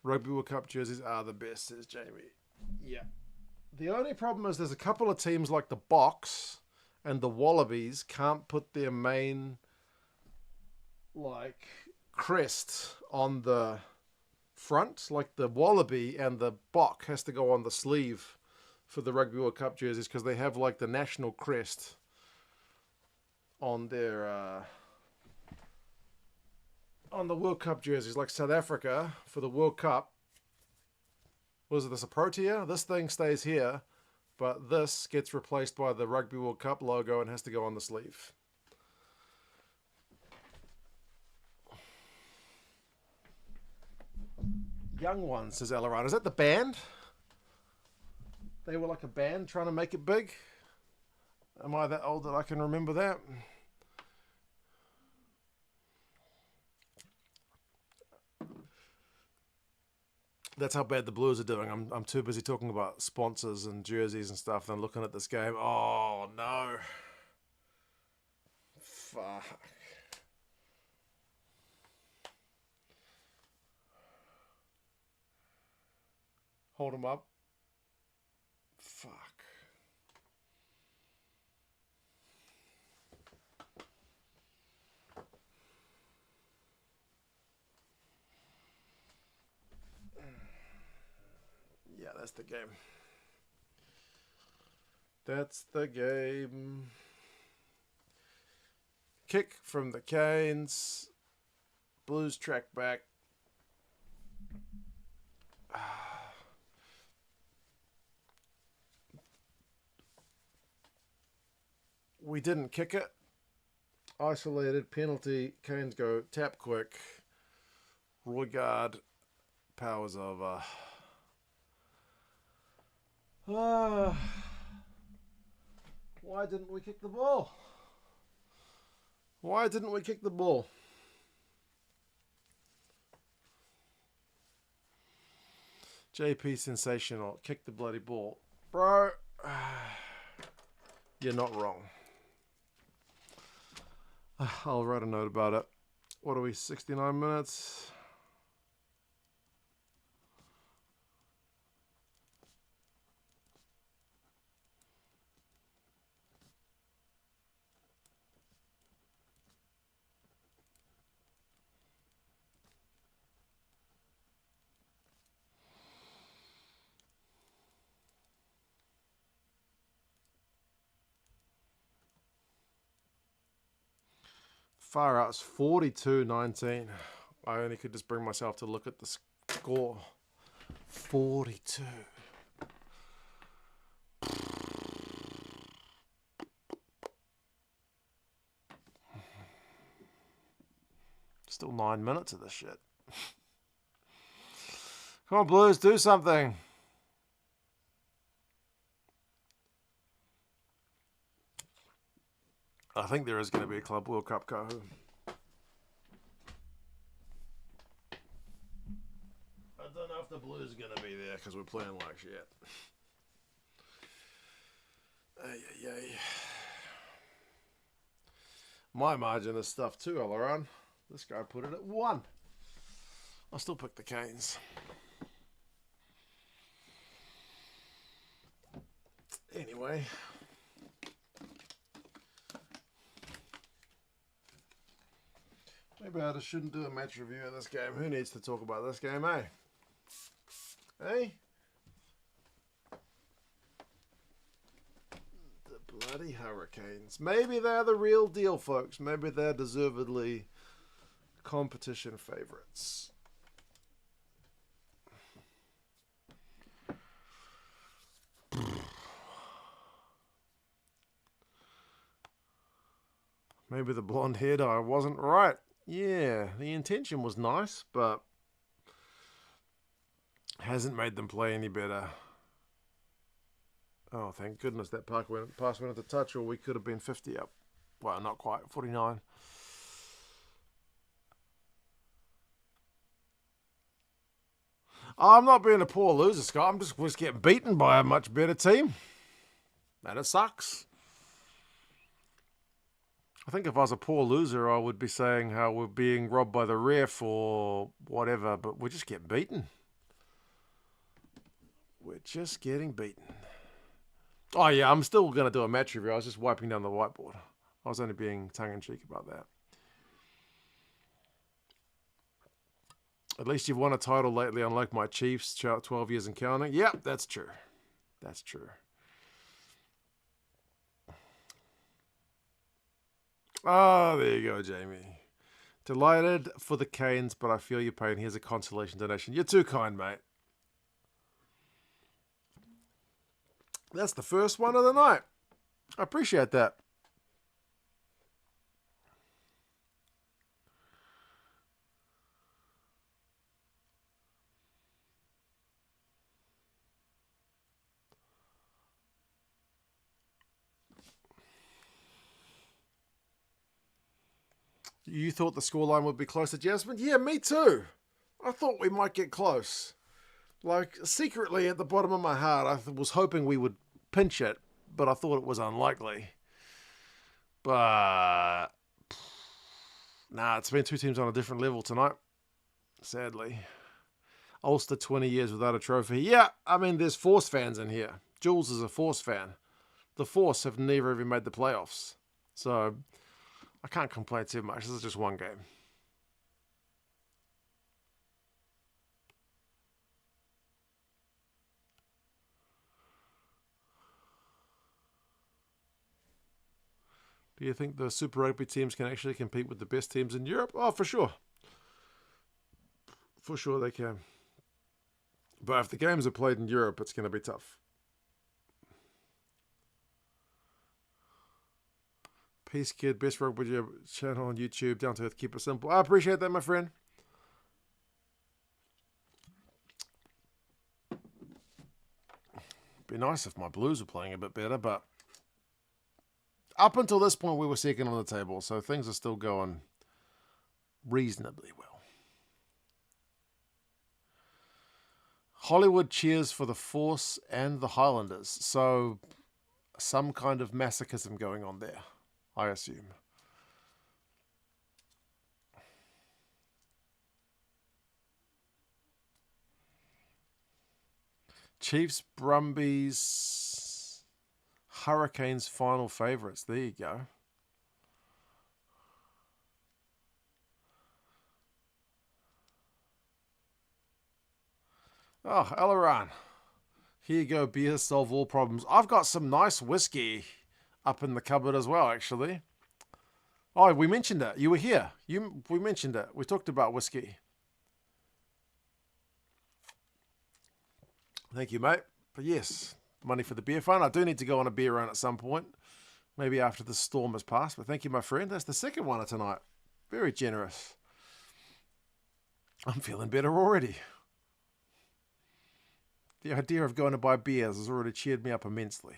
Rugby World Cup jerseys are the best, says Jamie. Yeah. The only problem is there's a couple of teams like the Box and the Wallabies can't put their main like crest on the front. Like the Wallaby and the Bock has to go on the sleeve for the Rugby World Cup jerseys, because they have like the national crest on their on the World Cup jerseys. Like South Africa for the World Cup, was this a Protea? This thing stays here, but this gets replaced by the Rugby World Cup logo and has to go on the sleeve. Young One, says Alaran. Is that the band? They were like a band trying to make it big? Am I that old that I can remember that? That's how bad the Blues are doing. I'm too busy talking about sponsors and jerseys and stuff than looking at this game. Oh, no. Fuck. Hold him up. Fuck. Yeah, that's the game. That's the game. Kick from the Canes. Blues track back. We didn't kick it. Isolated penalty. Canes go tap quick. Roygaard powers over. Why didn't we kick the ball? Why didn't we kick the ball? JP sensational. Kick the bloody ball. Bro, you're not wrong. I'll write a note about it. What are we, 69 minutes? Far out, it's 42-19. I only could just bring myself to look at the score. 42. Still 9 minutes of this shit. Come on, Blues, do something. I think there is going to be a Club World Cup Kahu. I don't know if the Blues are going to be there because we're playing like shit. My margin is stuff too, Alaran. This guy put it at 1. I'll still pick the Canes. Anyway. Maybe I just shouldn't do a match review of this game. Who needs to talk about this game, eh? Eh? The bloody Hurricanes. Maybe they're the real deal, folks. Maybe they're deservedly competition favourites. Maybe the blonde hair dye wasn't right. Yeah, the intention was nice, but hasn't made them play any better. Oh, thank goodness that pass went into touch, or we could have been 50 up. Well, not quite, 49. I'm not being a poor loser, Scott. I'm just getting beaten by a much better team. And it sucks. I think if I was a poor loser, I would be saying how we're being robbed by the ref or whatever, but we're just getting beaten. We're just getting beaten. Oh, yeah, I'm still going to do a match review. I was just wiping down the whiteboard. I was only being tongue-in-cheek about that. At least you've won a title lately, unlike my Chiefs, 12 years and counting. Yep, that's true. That's true. Oh, there you go, Jamie. Delighted for the Canes, but I feel your pain. Here's a consolation donation. You're too kind, mate. That's the first one of the night. I appreciate that. You thought the scoreline would be closer, Jasmine? Yeah, me too. I thought we might get close. Like, secretly at the bottom of my heart, I was hoping we would pinch it, but I thought it was unlikely. But nah, it's been two teams on a different level tonight, sadly. Ulster 20 years without a trophy. Yeah, I mean, there's Force fans in here. Jules is a Force fan. The Force have never even made the playoffs. So I can't complain too much. This is just one game. Do you think the Super Rugby teams can actually compete with the best teams in Europe? Oh, for sure. For sure they can. But if the games are played in Europe, it's going to be tough. Peace, kid. Best rugby channel on YouTube. Down to earth. Keep it simple. I appreciate that, my friend. Be nice if my Blues were playing a bit better, but up until this point, we were second on the table, so things are still going reasonably well. Hollywood cheers for the Force and the Highlanders, so some kind of masochism going on there, I assume. Chiefs, Brumbies, Hurricanes final favourites. There you go. Oh, Eleran. Here you go, beer, solve all problems. I've got some nice whiskey up in the cupboard as well, actually. Oh, we mentioned it. You were here. We mentioned it. We talked about whiskey. Thank you, mate. But yes, money for the beer fund. I do need to go on a beer run at some point. Maybe after the storm has passed. But thank you, my friend. That's the second one of tonight. Very generous. I'm feeling better already. The idea of going to buy beers has already cheered me up immensely.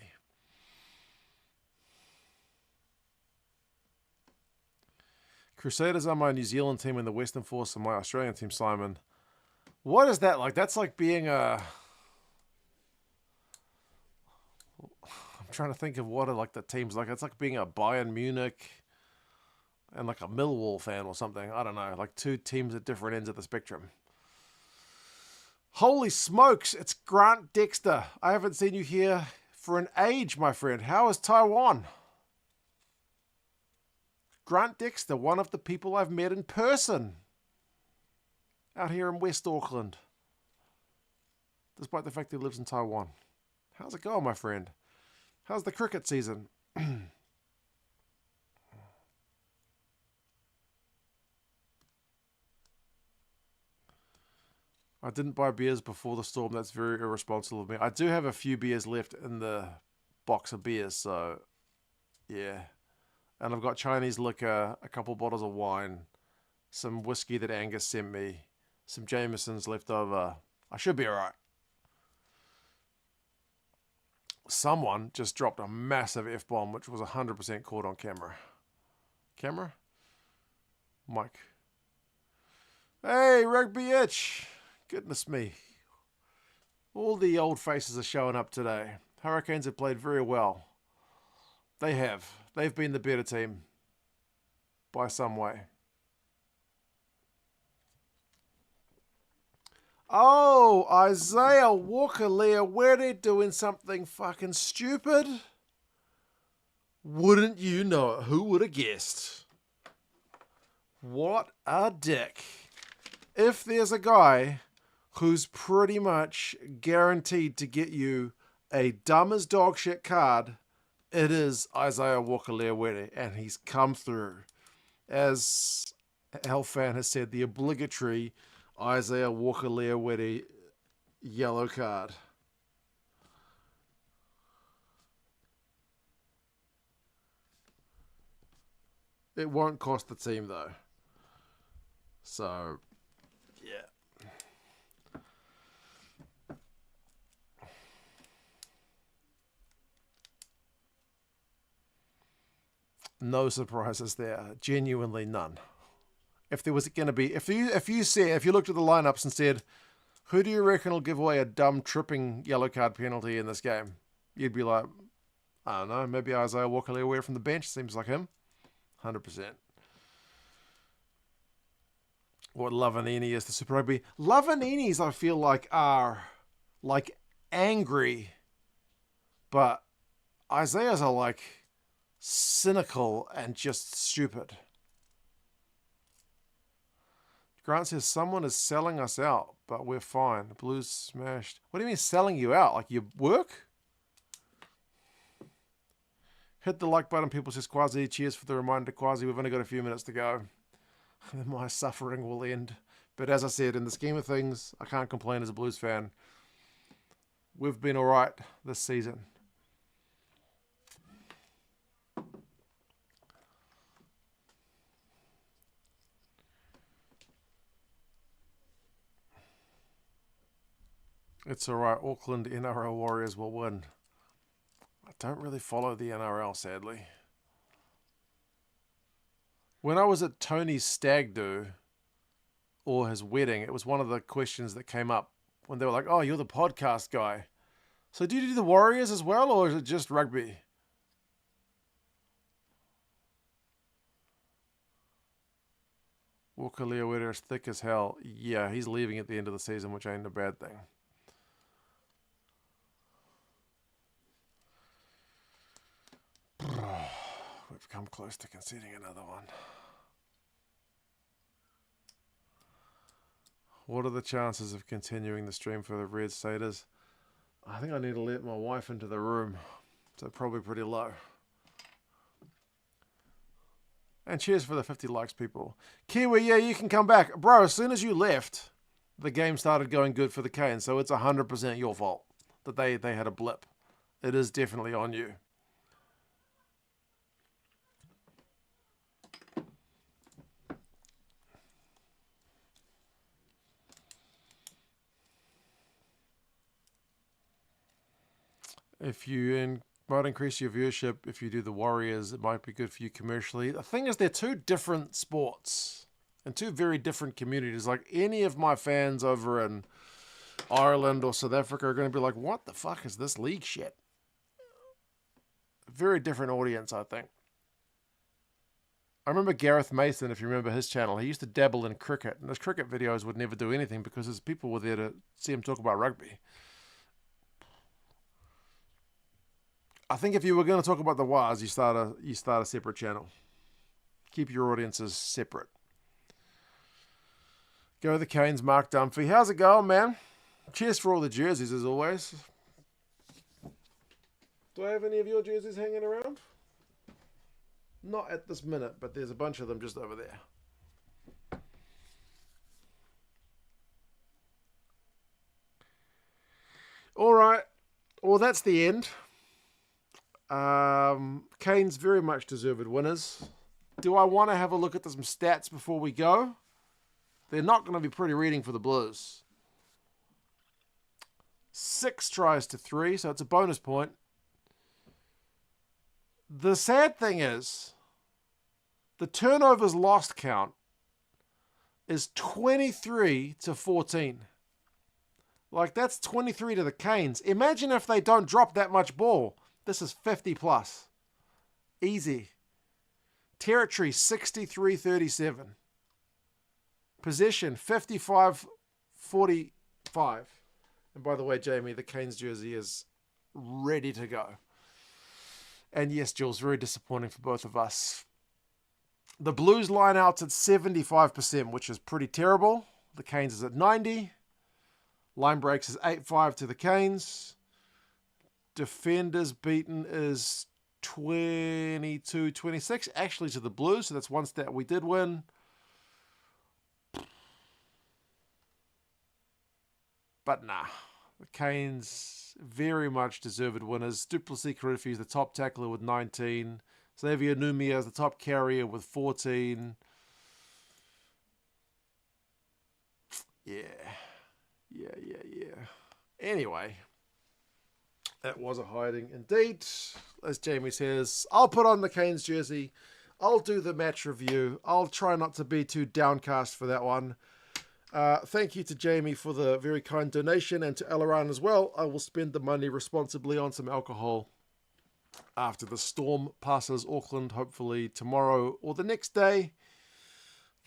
Crusaders are my New Zealand team and the Western Force are my Australian team, Simon. What is that like? That's like being a... I'm trying to think of what are like the teams like. It's like being a Bayern Munich and like a Millwall fan or something. I don't know. Like two teams at different ends of the spectrum. Holy smokes, it's Grant Dexter. I haven't seen you here for an age, my friend. How is Taiwan? Grant Dexter, one of the people I've met in person out here in West Auckland, despite the fact that he lives in Taiwan. How's it going, my friend? How's the cricket season? I didn't buy beers before the storm. That's very irresponsible of me. I do have a few beers left in the box of beers, so yeah. And I've got Chinese liquor, a couple bottles of wine, some whiskey that Angus sent me, some Jameson's left over. I should be alright. Someone just dropped a massive F-bomb, which was 100% caught on camera. Camera? Mike. Hey, Rugby Itch! Goodness me. All the old faces are showing up today. Hurricanes have played very well. They have. They've been the better team. By some way. Oh, Isaiah Walker-Leah doing something fucking stupid. Wouldn't you know it? Who would have guessed? What a dick. If there's a guy who's pretty much guaranteed to get you a dumb as dog shit card, it is Isaiah Walker-Leah, and he's come through. As Elfan has said, the obligatory Isaiah Walker-Leah yellow card. It won't cost the team though. So, yeah. No surprises there. Genuinely none. If there was going to be, if you looked at the lineups and said, who do you reckon will give away a dumb tripping yellow card penalty in this game? You'd be like, I don't know, maybe Isaiah Walker-Leah from the bench. Seems like him. 100%. What Lavanini is the Super Rugby. Lavaninis, I feel like, are like angry, but Isaiah's are like cynical and just stupid. Grant says someone is selling us out, but we're fine. The Blues smashed. What do you mean selling you out? Like your work? Hit the like button, people. Says Quasi. Cheers for the reminder, Quasi. We've only got a few minutes to go. My suffering will end. But as I said, in the scheme of things, I can't complain as a Blues fan. We've been all right this season. It's all right. Auckland NRL Warriors will win. I don't really follow the NRL, sadly. When I was at Tony's stag do, or his wedding, it was one of the questions that came up when they were like, oh, you're the podcast guy. So do you do the Warriors as well, or is it just rugby? Walker Leoetta is thick as hell. Yeah, he's leaving at the end of the season, which ain't a bad thing. We've come close to conceding another one. What are the chances of continuing the stream for the Red Satyrs? I think I need to let my wife into the room. So probably pretty low. And cheers for the 50 likes, people. Kiwi, yeah, you can come back. Bro, as soon as you left, the game started going good for the Canes. So it's 100% your fault that they had a blip. It is definitely on you. If you might increase your viewership if you do the Warriors, it might be good for you commercially. The thing is, they're two different sports and two very different communities. Like, any of my fans over in Ireland or South Africa are going to be like, what the fuck is this league shit? Very different audience, I think. I remember Gareth Mason, if you remember his channel, he used to dabble in cricket, and his cricket videos would never do anything because his people were there to see him talk about rugby. I think if you were going to talk about the Wars, you start a separate channel. Keep your audiences separate. Go the Canes, Mark Dunphy. How's it going, man? Cheers for all the jerseys, as always. Do I have any of your jerseys hanging around? Not at this minute, but there's a bunch of them just over there. All right. Well, that's the end. Canes very much deserved winners. Do I want to have a look at some stats before we go? They're not going to be pretty reading for the Blues. 6 tries to 3, so it's a bonus point. The sad thing is, the turnovers lost count is 23 to 14. Like, that's 23 to the Canes. Imagine if they don't drop that much ball. This is 50 plus. Easy. Territory, 63-37. Possession, 55-45. And by the way, Jamie, the Canes jersey is ready to go. And yes, Jules, very disappointing for both of us. The Blues line out's at 75%, which is pretty terrible. The Canes is at 90%. Line breaks is 8-5 to the Canes. Defenders beaten is 22-26, actually, to the Blues. So that's one stat we did win. But nah, the Canes very much deserved winners. Duplessis Carufi is the top tackler with 19. Xavier Numia is the top carrier with 14. Yeah. Anyway, that was a hiding indeed. As Jamie says, I'll put on the Canes jersey. I'll do the match review. I'll try not to be too downcast for that one. Thank you to Jamie for the very kind donation, and to Alaran as well. I will spend the money responsibly on some alcohol after the storm passes Auckland, hopefully tomorrow or the next day.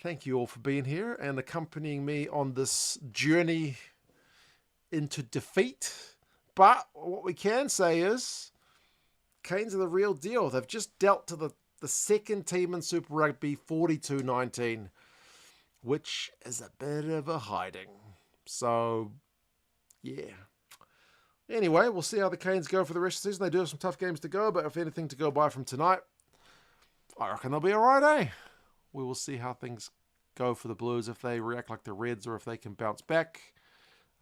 Thank you all for being here and accompanying me on this journey into defeat. But what we can say is, Canes are the real deal. They've just dealt to the second team in Super Rugby 42-19, which is a bit of a hiding. So, yeah. Anyway, we'll see how the Canes go for the rest of the season. They do have some tough games to go, but if anything to go by from tonight, I reckon they'll be all right, eh? We will see how things go for the Blues, if they react like the Reds or if they can bounce back.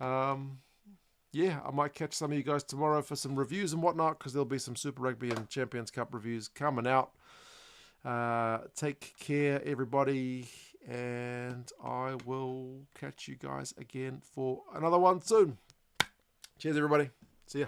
Yeah, I might catch some of you guys tomorrow for some reviews and whatnot, because there'll be some Super Rugby and Champions Cup reviews coming out. Take care, everybody, and I will catch you guys again for another one soon. Cheers, everybody. See ya.